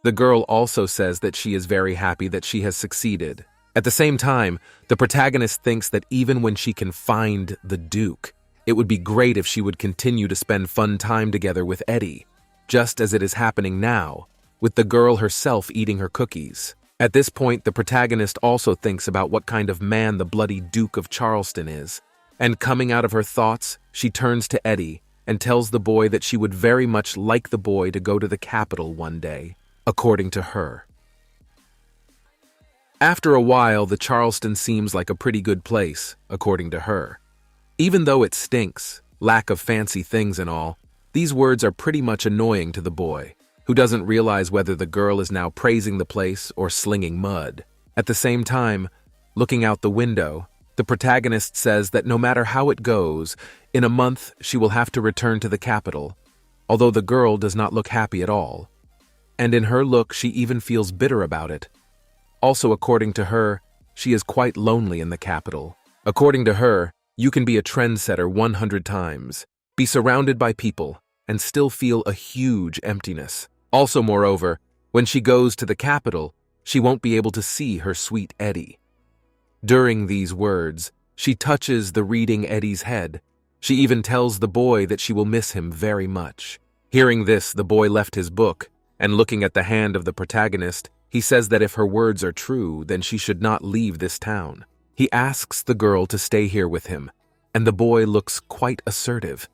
The girl also says that she is very happy that she has succeeded. At the same time, the protagonist thinks that even when she can find the Duke, it would be great if she would continue to spend fun time together with Eddie, just as it is happening now, with the girl herself eating her cookies. At this point, the protagonist also thinks about what kind of man the bloody Duke of Charleston is, and coming out of her thoughts, she turns to Eddie and tells the boy that she would very much like the boy to go to the capital one day, according to her. After a while, the Charleston seems like a pretty good place, according to her. Even though it stinks, lack of fancy things and all, these words are pretty much annoying to the boy, who doesn't realize whether the girl is now praising the place or slinging mud. At the same time, looking out the window, the protagonist says that no matter how it goes, in a month she will have to return to the capital, although the girl does not look happy at all. And in her look, she even feels bitter about it. Also, according to her, she is quite lonely in the capital. According to her, you can be a trendsetter 100 times, be surrounded by people, and still feel a huge emptiness. Also, moreover, when she goes to the capital, she won't be able to see her sweet Eddie. During these words, she touches the reading Eddie's head. She even tells the boy that she will miss him very much. Hearing this, the boy left his book, and looking at the hand of the protagonist, he says that if her words are true, then she should not leave this town. He asks the girl to stay here with him, and the boy looks quite assertive.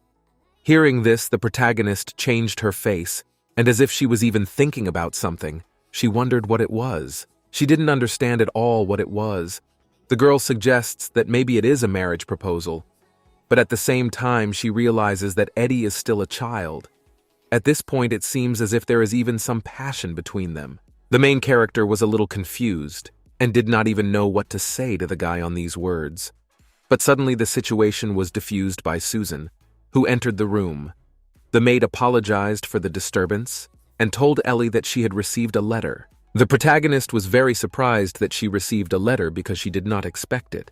Hearing this, the protagonist changed her face, and as if she was even thinking about something, she wondered what it was. She didn't understand at all what it was. The girl suggests that maybe it is a marriage proposal, but at the same time she realizes that Eddie is still a child. At this point, it seems as if there is even some passion between them. The main character was a little confused and did not even know what to say to the guy on these words. But suddenly the situation was diffused by Susan, who entered the room. The maid apologized for the disturbance and told Ellie that she had received a letter. The protagonist was very surprised that she received a letter because she did not expect it.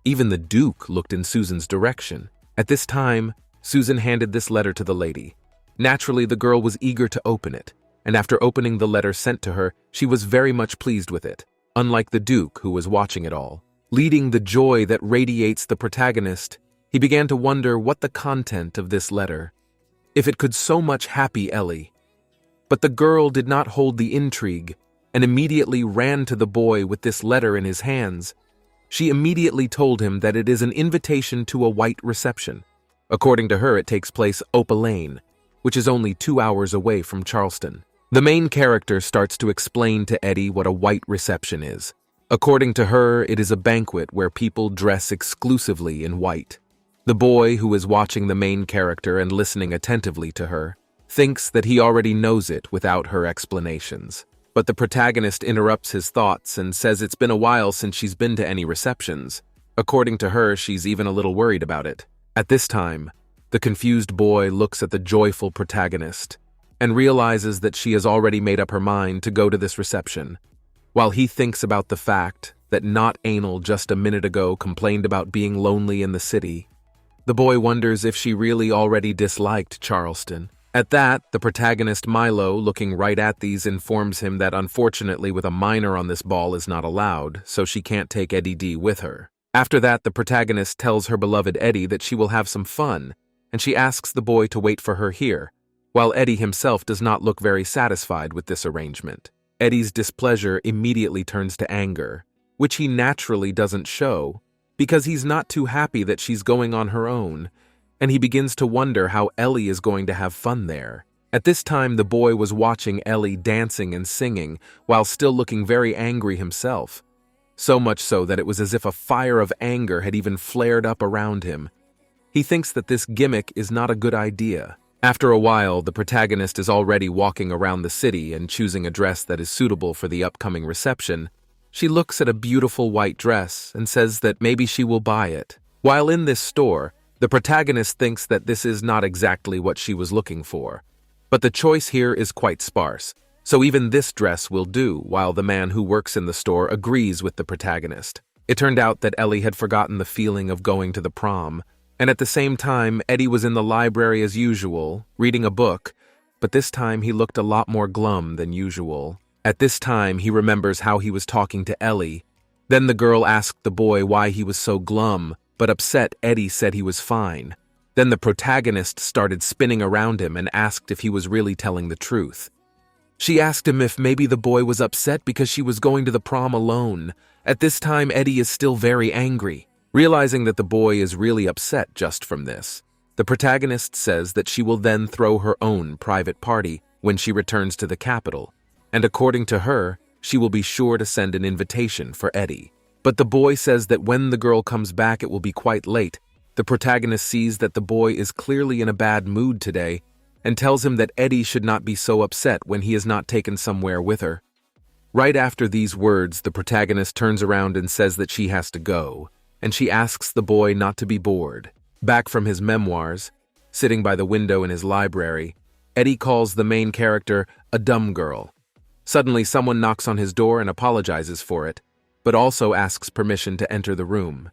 Even the Duke looked in Susan's direction. At this time, Susan handed this letter to the lady. Naturally, the girl was eager to open it, and after opening the letter sent to her, she was very much pleased with it, unlike the Duke who was watching it all. Leading the joy that radiates the protagonist, he began to wonder what the content of this letter, if it could so much happy Ellie. But the girl did not hold the intrigue, and immediately ran to the boy with this letter in his hands. She immediately told him that it is an invitation to a white reception. According to her, it takes place Opal Lane, which is only 2 hours away from Charleston. The main character starts to explain to Eddie what a white reception is. According to her, it is a banquet where people dress exclusively in white. The boy, who is watching the main character and listening attentively to her, thinks that he already knows it without her explanations. But the protagonist interrupts his thoughts and says it's been a while since she's been to any receptions. According to her, she's even a little worried about it. At this time, the confused boy looks at the joyful protagonist and realizes that she has already made up her mind to go to this reception, while he thinks about the fact that Not Anal just a minute ago complained about being lonely in the city. The boy wonders if she really already disliked Charleston. At that, the protagonist Milo, looking right at these, informs him that unfortunately with a minor on this ball is not allowed, so she can't take Eddie D with her. After that, the protagonist tells her beloved Eddie that she will have some fun, and she asks the boy to wait for her here, while Eddie himself does not look very satisfied with this arrangement. Eddie's displeasure immediately turns to anger, which he naturally doesn't show, because he's not too happy that she's going on her own, and he begins to wonder how Ellie is going to have fun there. At this time, the boy was watching Ellie dancing and singing, while still looking very angry himself. So much so that it was as if a fire of anger had even flared up around him. He thinks that this gimmick is not a good idea. After a while, the protagonist is already walking around the city and choosing a dress that is suitable for the upcoming reception. She looks at a beautiful white dress and says that maybe she will buy it. While in this store, the protagonist thinks that this is not exactly what she was looking for. But the choice here is quite sparse, so even this dress will do, while the man who works in the store agrees with the protagonist. It turned out that Ellie had forgotten the feeling of going to the prom, and at the same time, Eddie was in the library as usual, reading a book, but this time he looked a lot more glum than usual. At this time, he remembers how he was talking to Ellie. Then the girl asked the boy why he was so glum, but upset Eddie said he was fine. Then the protagonist started spinning around him and asked if he was really telling the truth. She asked him if maybe the boy was upset because she was going to the prom alone. At this time, Eddie is still very angry, realizing that the boy is really upset just from this. The protagonist says that she will then throw her own private party when she returns to the capital, and according to her, she will be sure to send an invitation for Eddie. But the boy says that when the girl comes back, it will be quite late. The protagonist sees that the boy is clearly in a bad mood today and tells him that Eddie should not be so upset when he is not taken somewhere with her. Right after these words, the protagonist turns around and says that she has to go, and she asks the boy not to be bored. Back from his memoirs, sitting by the window in his library, Eddie calls the main character a dumb girl. Suddenly, someone knocks on his door and apologizes for it, but also asks permission to enter the room.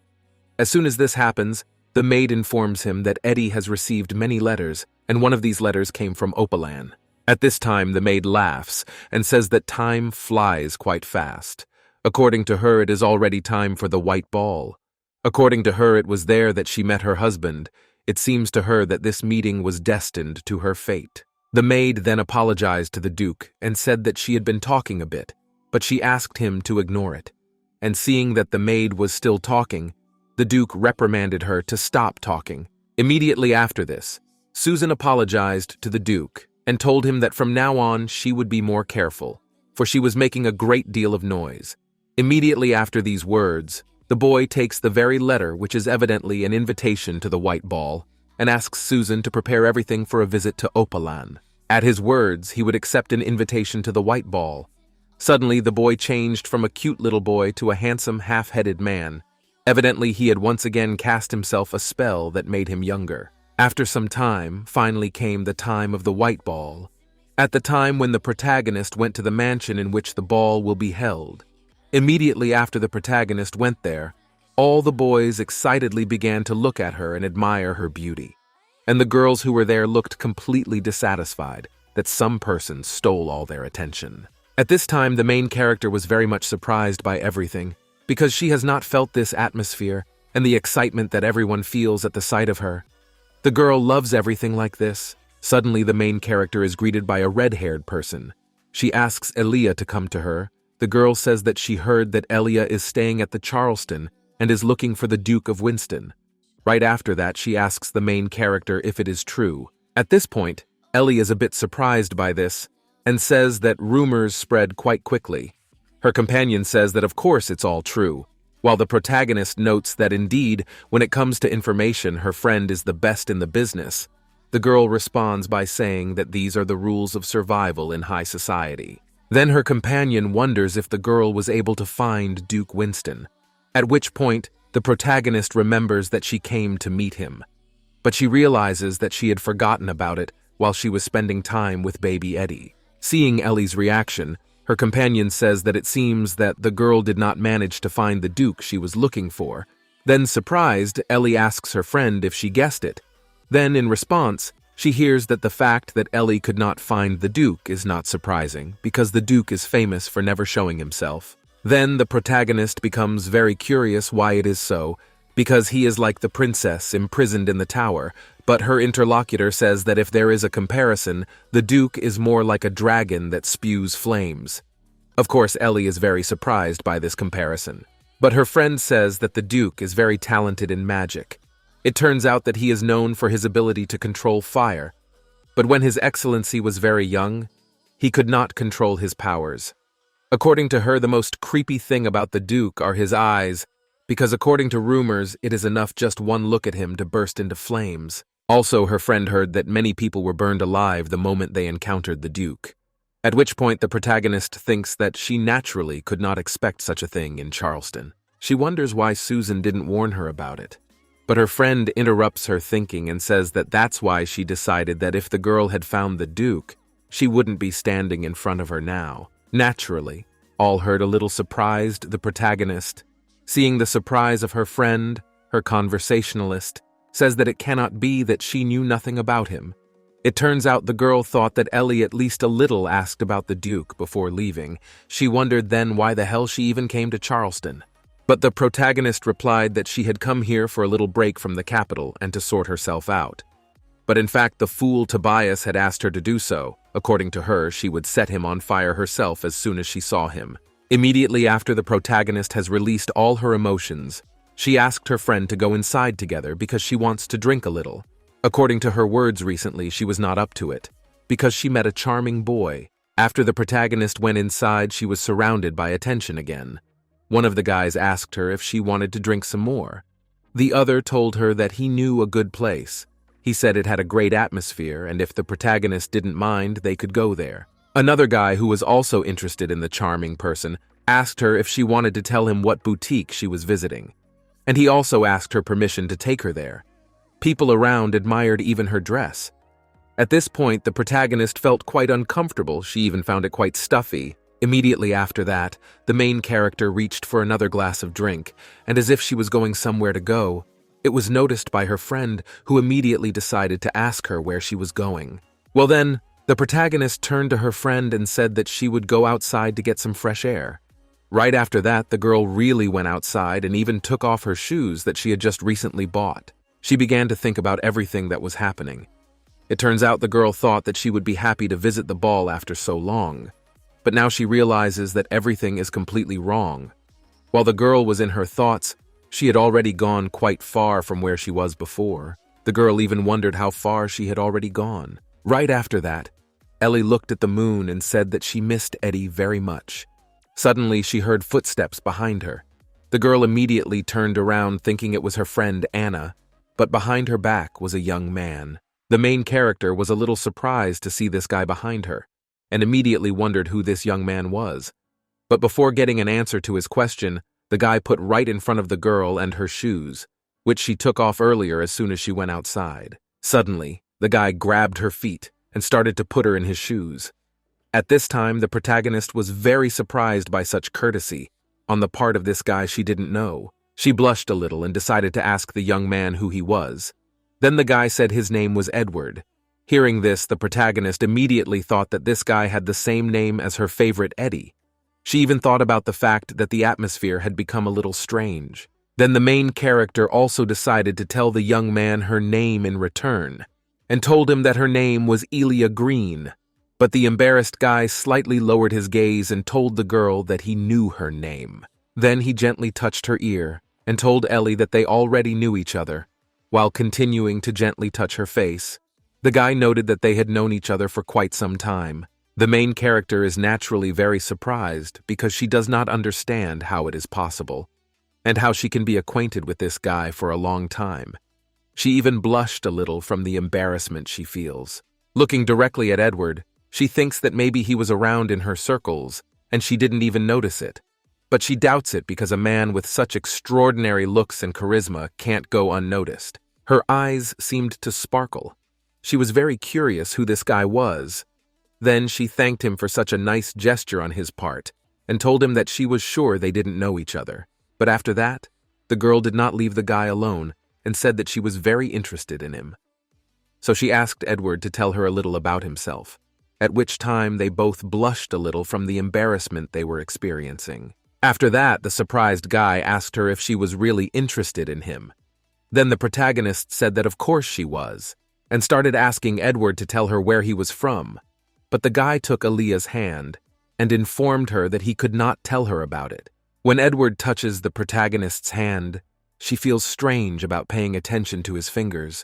As soon as this happens, the maid informs him that Eddie has received many letters, and one of these letters came from Opalan. At this time, the maid laughs and says that time flies quite fast. According to her, it is already time for the white ball. According to her, it was there that she met her husband. It seems to her that this meeting was destined to her fate. The maid then apologized to the Duke and said that she had been talking a bit, but she asked him to ignore it. And seeing that the maid was still talking, the Duke reprimanded her to stop talking. Immediately after this, Susan apologized to the Duke and told him that from now on she would be more careful, for she was making a great deal of noise. Immediately after these words, the boy takes the very letter, which is evidently an invitation to the white ball, and asks Susan to prepare everything for a visit to Opalan. At his words, he would accept an invitation to the white ball. Suddenly, the boy changed from a cute little boy to a handsome, half-headed man. Evidently, he had once again cast himself a spell that made him younger. After some time, finally came the time of the white ball, at the time when the protagonist went to the mansion in which the ball will be held. Immediately after the protagonist went there, all the boys excitedly began to look at her and admire her beauty. And the girls who were there looked completely dissatisfied that some person stole all their attention. At this time, the main character was very much surprised by everything, because she has not felt this atmosphere and the excitement that everyone feels at the sight of her. The girl loves everything like this. Suddenly, the main character is greeted by a red-haired person. She asks Elia to come to her. The girl says that she heard that Elia is staying at the Charleston and is looking for the Duke of Winston. Right after that, she asks the main character if it is true. At this point, Ellie is a bit surprised by this and says that rumors spread quite quickly. Her companion says that of course it's all true, while the protagonist notes that indeed, when it comes to information, her friend is the best in the business. The girl responds by saying that these are the rules of survival in high society. Then her companion wonders if the girl was able to find Duke Winston, at which point the protagonist remembers that she came to meet him. But she realizes that she had forgotten about it while she was spending time with baby Eddie. Seeing Ellie's reaction, her companion says that it seems that the girl did not manage to find the Duke she was looking for. Then, surprised, Ellie asks her friend if she guessed it. Then, in response, she hears that the fact that Ellie could not find the Duke is not surprising, because the Duke is famous for never showing himself. Then the protagonist becomes very curious why it is so, because he is like the princess imprisoned in the tower, but her interlocutor says that if there is a comparison, the Duke is more like a dragon that spews flames. Of course, Ellie is very surprised by this comparison. But her friend says that the Duke is very talented in magic. It turns out that he is known for his ability to control fire, but when His Excellency was very young, he could not control his powers. According to her, the most creepy thing about the Duke are his eyes, because according to rumors, it is enough just one look at him to burst into flames. Also, her friend heard that many people were burned alive the moment they encountered the Duke. At which point the protagonist thinks that she naturally could not expect such a thing in Charleston. She wonders why Susan didn't warn her about it. But her friend interrupts her thinking and says that that's why she decided that if the girl had found the Duke, she wouldn't be standing in front of her now. Naturally, all heard a little surprised the protagonist, seeing the surprise of her friend, her conversationalist, says that it cannot be that she knew nothing about him. It turns out the girl thought that Ellie at least a little asked about the Duke before leaving. She wondered then why the hell she even came to Charleston. But the protagonist replied that she had come here for a little break from the capital and to sort herself out. But in fact, the fool Tobias had asked her to do so. According to her, she would set him on fire herself as soon as she saw him. Immediately after the protagonist has released all her emotions, she asked her friend to go inside together because she wants to drink a little. According to her words recently, she was not up to it, because she met a charming boy. After the protagonist went inside, she was surrounded by attention again. One of the guys asked her if she wanted to drink some more. The other told her that he knew a good place. He said it had a great atmosphere, and if the protagonist didn't mind, they could go there. Another guy who was also interested in the charming person asked her if she wanted to tell him what boutique she was visiting. And he also asked her permission to take her there. People around admired even her dress. At this point, the protagonist felt quite uncomfortable. She even found it quite stuffy. Immediately after that, the main character reached for another glass of drink, and as if she was going somewhere to go, it was noticed by her friend, who immediately decided to ask her where she was going. Well then, the protagonist turned to her friend and said that she would go outside to get some fresh air. Right after that, the girl really went outside and even took off her shoes that she had just recently bought. She began to think about everything that was happening. It turns out the girl thought that she would be happy to visit the ball after so long. But now she realizes that everything is completely wrong. While the girl was in her thoughts, she had already gone quite far from where she was before. The girl even wondered how far she had already gone. Right after that, Ellie looked at the moon and said that she missed Eddie very much. Suddenly, she heard footsteps behind her. The girl immediately turned around thinking it was her friend Anna, but behind her back was a young man. The main character was a little surprised to see this guy behind her, and immediately wondered who this young man was. But before getting an answer to his question, the guy put right in front of the girl and her shoes, which she took off earlier as soon as she went outside. Suddenly, the guy grabbed her feet and started to put her in his shoes. At this time, the protagonist was very surprised by such courtesy on the part of this guy she didn't know. She blushed a little and decided to ask the young man who he was. Then the guy said his name was Edward. Hearing this, the protagonist immediately thought that this guy had the same name as her favorite Eddie. She even thought about the fact that the atmosphere had become a little strange. Then the main character also decided to tell the young man her name in return, and told him that her name was Elia Green. But the embarrassed guy slightly lowered his gaze and told the girl that he knew her name. Then he gently touched her ear and told Ellie that they already knew each other, while continuing to gently touch her face. The guy noted that they had known each other for quite some time. The main character is naturally very surprised because she does not understand how it is possible, and how she can be acquainted with this guy for a long time. She even blushed a little from the embarrassment she feels. Looking directly at Edward, she thinks that maybe he was around in her circles, and she didn't even notice it. But she doubts it because a man with such extraordinary looks and charisma can't go unnoticed. Her eyes seemed to sparkle. She was very curious who this guy was. Then she thanked him for such a nice gesture on his part, and told him that she was sure they didn't know each other. But after that, the girl did not leave the guy alone, and said that she was very interested in him. So she asked Edward to tell her a little about himself, at which time they both blushed a little from the embarrassment they were experiencing. After that, the surprised guy asked her if she was really interested in him. Then the protagonist said that of course she was, and started asking Edward to tell her where he was from. But the guy took Aaliyah's hand and informed her that he could not tell her about it, When Edward touches the protagonist's hand, she feels strange about paying attention to his fingers.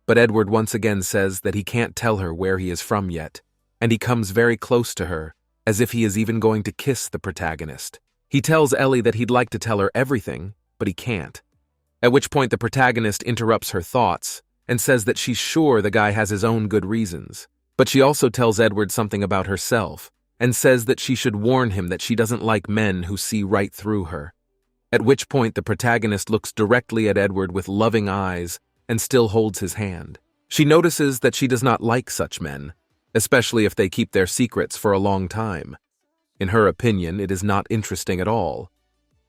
But Edward once again says that he can't tell her where he is from yet, and he comes very close to her, as if he is even going to kiss the protagonist. He tells Ellie that he'd like to tell her everything, but he can't. At which point the protagonist interrupts her thoughts and says that she's sure the guy has his own good reasons. But she also tells Edward something about herself and says that she should warn him that she doesn't like men who see right through her. At which point the protagonist looks directly at Edward with loving eyes and still holds his hand. She notices that she does not like such men, especially if they keep their secrets for a long time. In her opinion, it is not interesting at all.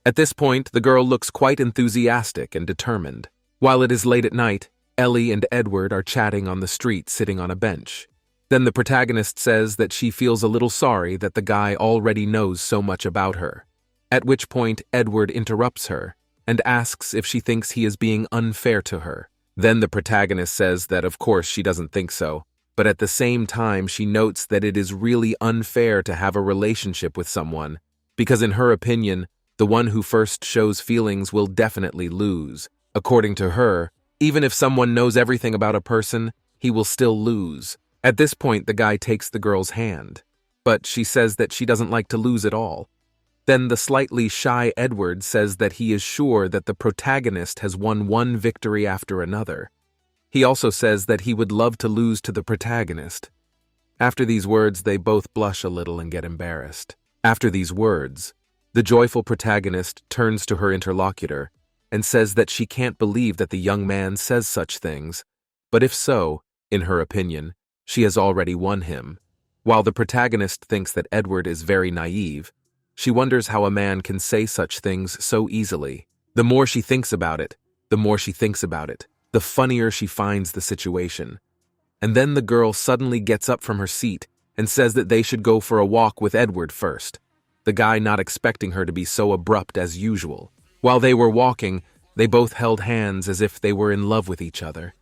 At this point, the girl looks quite enthusiastic and determined. While it is late at night, Ellie and Edward are chatting on the street sitting on a bench. Then the protagonist says that she feels a little sorry that the guy already knows so much about her. At which point Edward interrupts her and asks if she thinks he is being unfair to her. Then the protagonist says that of course she doesn't think so, but at the same time she notes that it is really unfair to have a relationship with someone, because in her opinion, the one who first shows feelings will definitely lose. According to her, even if someone knows everything about a person, he will still lose. At this point, the guy takes the girl's hand, but she says that she doesn't like to lose at all. Then the slightly shy Edward says that he is sure that the protagonist has won one victory after another. He also says that he would love to lose to the protagonist. After these words, they both blush a little and get embarrassed. After these words, the joyful protagonist turns to her interlocutor and says that she can't believe that the young man says such things, but if so, in her opinion, she has already won him. While the protagonist thinks that Edward is very naive, she wonders how a man can say such things so easily. The more she thinks about it, the funnier she finds the situation. And then the girl suddenly gets up from her seat and says that they should go for a walk with Edward first, the guy not expecting her to be so abrupt as usual. While they were walking, they both held hands as if they were in love with each other.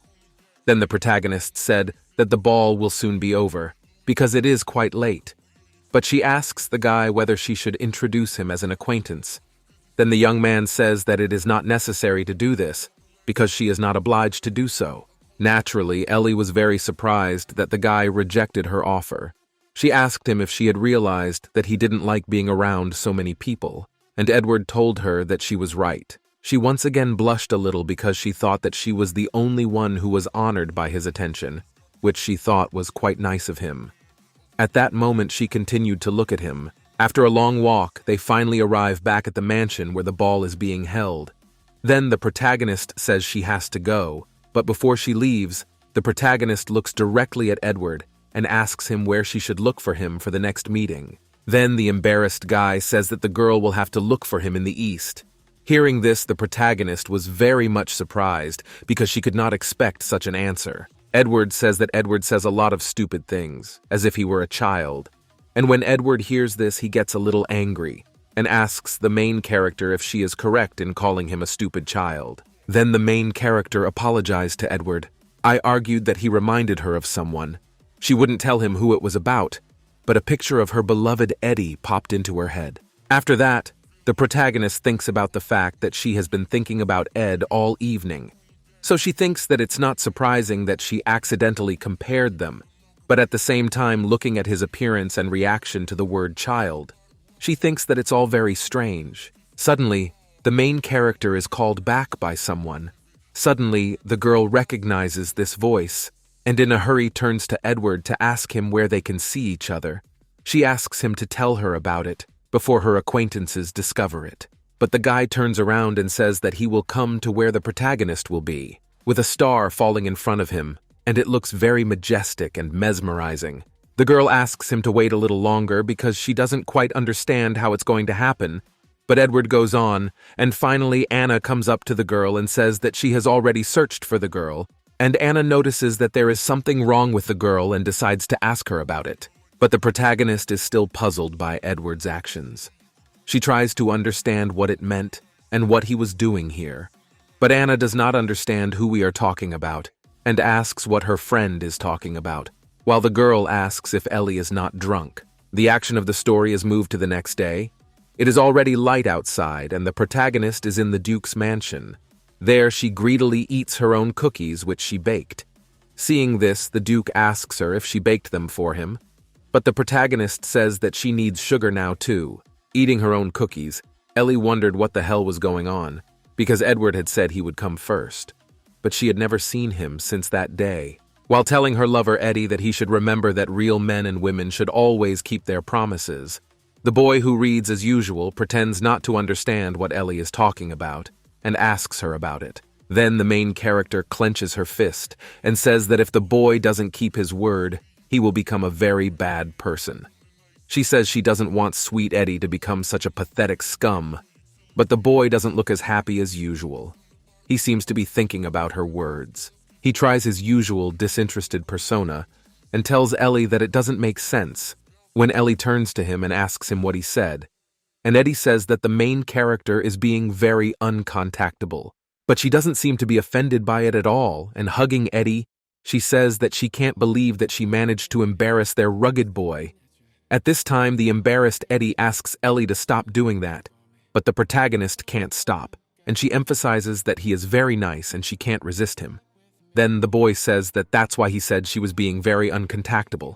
Then the protagonist said that the ball will soon be over, because it is quite late. But she asks the guy whether she should introduce him as an acquaintance. Then the young man says that it is not necessary to do this, because she is not obliged to do so. Naturally, Ellie was very surprised that the guy rejected her offer. She asked him if she had realized that he didn't like being around so many people, and Edward told her that she was right. She once again blushed a little because she thought that she was the only one who was honored by his attention, which she thought was quite nice of him. At that moment, she continued to look at him. After a long walk, they finally arrive back at the mansion where the ball is being held. Then the protagonist says she has to go, but before she leaves, the protagonist looks directly at Edward and asks him where she should look for him for the next meeting. Then the embarrassed guy says that the girl will have to look for him in the east. Hearing this, the protagonist was very much surprised because she could not expect such an answer. Edward says that Edward says a lot of stupid things, as if he were a child. And when Edward hears this, he gets a little angry and asks the main character if she is correct in calling him a stupid child. Then the main character apologized to Edward. I argued that he reminded her of someone. She wouldn't tell him who it was about, but a picture of her beloved Eddie popped into her head. After that, the protagonist thinks about the fact that she has been thinking about Ed all evening. So she thinks that it's not surprising that she accidentally compared them, but at the same time looking at his appearance and reaction to the word child, she thinks that it's all very strange. Suddenly, the main character is called back by someone. Suddenly, the girl recognizes this voice, and in a hurry turns to Edward to ask him where they can see each other. She asks him to tell her about it, before her acquaintances discover it. But the guy turns around and says that he will come to where the protagonist will be, with a star falling in front of him, and it looks very majestic and mesmerizing. The girl asks him to wait a little longer because she doesn't quite understand how it's going to happen, but Edward goes on, and finally Anna comes up to the girl and says that she has already searched for the girl, and Anna notices that there is something wrong with the girl and decides to ask her about it. But the protagonist is still puzzled by Edward's actions. She tries to understand what it meant and what he was doing here. But Anna does not understand who we are talking about and asks what her friend is talking about, while the girl asks if Ellie is not drunk. The action of the story is moved to the next day, It is already light outside, and the protagonist is in the Duke's mansion. There she greedily eats her own cookies, which she baked. Seeing this, the Duke asks her if she baked them for him, but the protagonist says that she needs sugar now too. Eating her own cookies, Ellie wondered what the hell was going on, because Edward had said he would come first. But she had never seen him since that day. While telling her lover Eddie that he should remember that real men and women should always keep their promises, the boy who reads as usual pretends not to understand what Ellie is talking about and asks her about it. Then the main character clenches her fist and says that if the boy doesn't keep his word, he will become a very bad person. She says she doesn't want sweet Eddie to become such a pathetic scum, but the boy doesn't look as happy as usual. He seems to be thinking about her words. He tries his usual disinterested persona and tells Ellie that it doesn't make sense when Ellie turns to him and asks him what he said, and Eddie says that the main character is being very uncontactable. But she doesn't seem to be offended by it at all, and hugging Eddie, she says that she can't believe that she managed to embarrass their rugged boy. At this time, the embarrassed Eddie asks Ellie to stop doing that, but the protagonist can't stop, and she emphasizes that he is very nice and she can't resist him. Then the boy says that that's why he said she was being very uncontactable.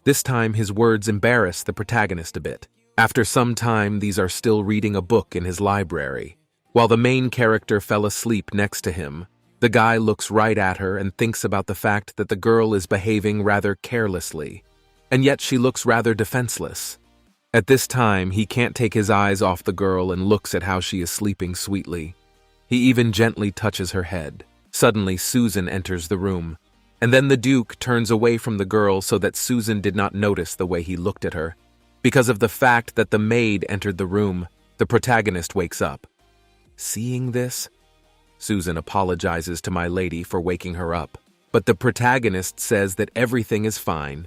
This time, his words embarrass the protagonist a bit. After some time, these are still reading a book in his library. While the main character fell asleep next to him, the guy looks right at her and thinks about the fact that the girl is behaving rather carelessly, and yet she looks rather defenseless. At this time, he can't take his eyes off the girl and looks at how she is sleeping sweetly. He even gently touches her head. Suddenly, Susan enters the room, and then the Duke turns away from the girl so that Susan did not notice the way he looked at her. Because of the fact that the maid entered the room, the protagonist wakes up. Seeing this, Susan apologizes to my lady for waking her up, but the protagonist says that everything is fine.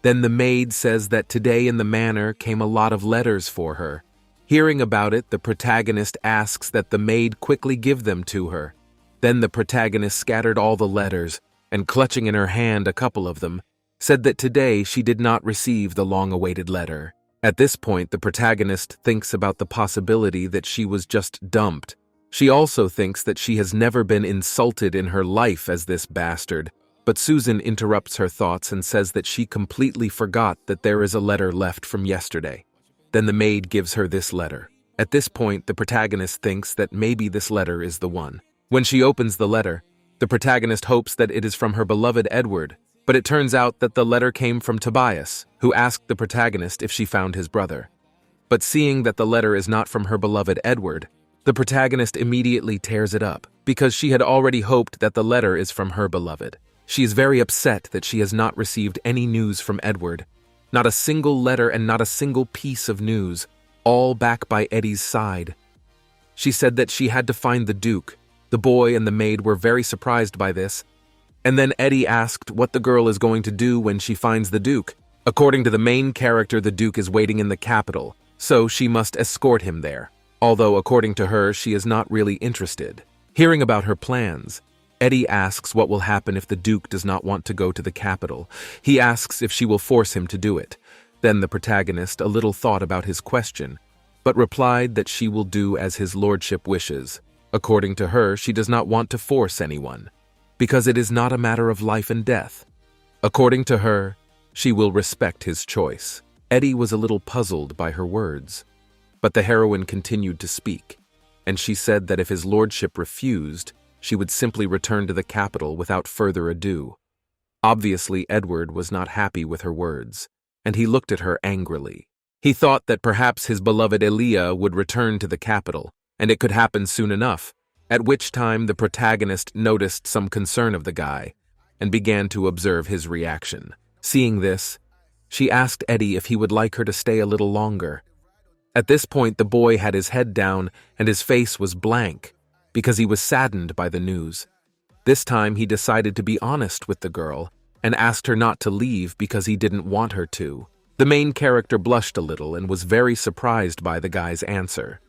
Then the maid says that today in the manor came a lot of letters for her. Hearing about it, the protagonist asks that the maid quickly give them to her. Then the protagonist scattered all the letters, and clutching in her hand a couple of them, said that today she did not receive the long-awaited letter. At this point, the protagonist thinks about the possibility that she was just dumped. She also thinks that she has never been insulted in her life as this bastard, but Susan interrupts her thoughts and says that she completely forgot that there is a letter left from yesterday. Then the maid gives her this letter. At this point, the protagonist thinks that maybe this letter is the one. When she opens the letter, the protagonist hopes that it is from her beloved Edward, but it turns out that the letter came from Tobias, who asked the protagonist if she found his brother. But seeing that the letter is not from her beloved Edward, the protagonist immediately tears it up, because she had already hoped that the letter is from her beloved. She is very upset that she has not received any news from Edward. Not a single letter and not a single piece of news, all back by Eddie's side. She said that she had to find the Duke. The boy and the maid were very surprised by this, and then Eddie asked what the girl is going to do when she finds the Duke. According to the main character, the Duke is waiting in the capital, so she must escort him there, although according to her, she is not really interested. Hearing about her plans, Eddie asks what will happen if the Duke does not want to go to the capital. He asks if she will force him to do it. Then the protagonist a little thought about his question, but replied that she will do as his lordship wishes. According to her, she does not want to force anyone, because it is not a matter of life and death. According to her, she will respect his choice. Eddie was a little puzzled by her words, but the heroine continued to speak, and she said that if his lordship refused, she would simply return to the capital without further ado. Obviously, Edward was not happy with her words, and he looked at her angrily. He thought that perhaps his beloved Elia would return to the capital, and it could happen soon enough, at which time the protagonist noticed some concern of the guy and began to observe his reaction. Seeing this, she asked Eddie if he would like her to stay a little longer. At this point, the boy had his head down and his face was blank because he was saddened by the news. This time, he decided to be honest with the girl and asked her not to leave because he didn't want her to. The main character blushed a little and was very surprised by the guy's answer.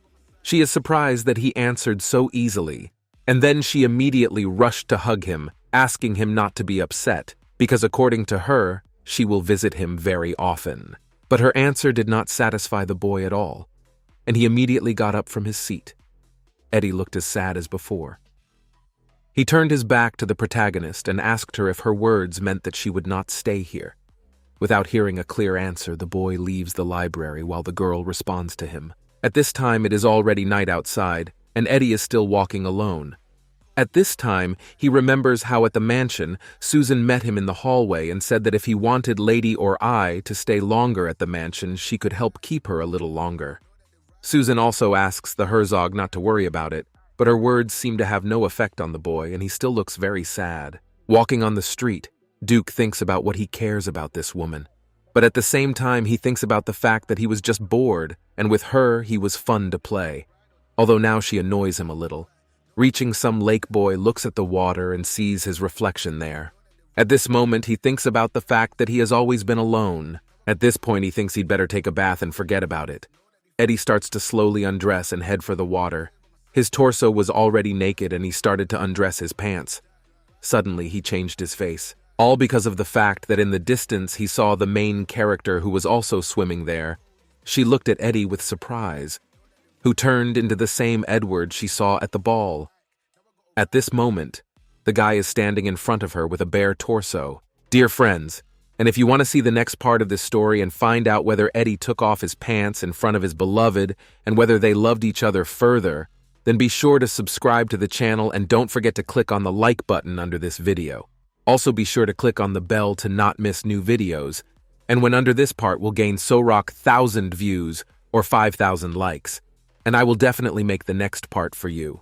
She is surprised that he answered so easily, and then she immediately rushed to hug him, asking him not to be upset, because according to her, she will visit him very often. But her answer did not satisfy the boy at all. and he immediately got up from his seat. Eddie looked as sad as before. He turned his back to the protagonist and asked her if her words meant that she would not stay here. Without hearing a clear answer, the boy leaves the library while the girl responds to him. At this time, it is already night outside, and Eddie is still walking alone. At this time, he remembers how at the mansion, Susan met him in the hallway and said that if he wanted Lady or I to stay longer at the mansion, she could help keep her a little longer. Susan also asks the Herzog not to worry about it, but her words seem to have no effect on the boy, and he still looks very sad. Walking on the street, Duke thinks about what he cares about this woman. But at the same time, he thinks about the fact that he was just bored, and with her, he was fun to play. Although now she annoys him a little. Reaching some lake, boy looks at the water and sees his reflection there. At this moment, he thinks about the fact that he has always been alone. At this point, he thinks he'd better take a bath and forget about it. Eddie starts to slowly undress and head for the water. His torso was already naked and he started to undress his pants. Suddenly, he changed his face. All because of the fact that in the distance he saw the main character who was also swimming there. She looked at Eddie with surprise, who turned into the same Edward she saw at the ball. At this moment, the guy is standing in front of her with a bare torso. Dear friends, and if you want to see the next part of this story and find out whether Eddie took off his pants in front of his beloved and whether they loved each other further, then be sure to subscribe to the channel and don't forget to click on the like button under this video. Also be sure to click on the bell to not miss new videos, and when under this part will gain so rock 1,000 views or 5,000 likes, and I will definitely make the next part for you.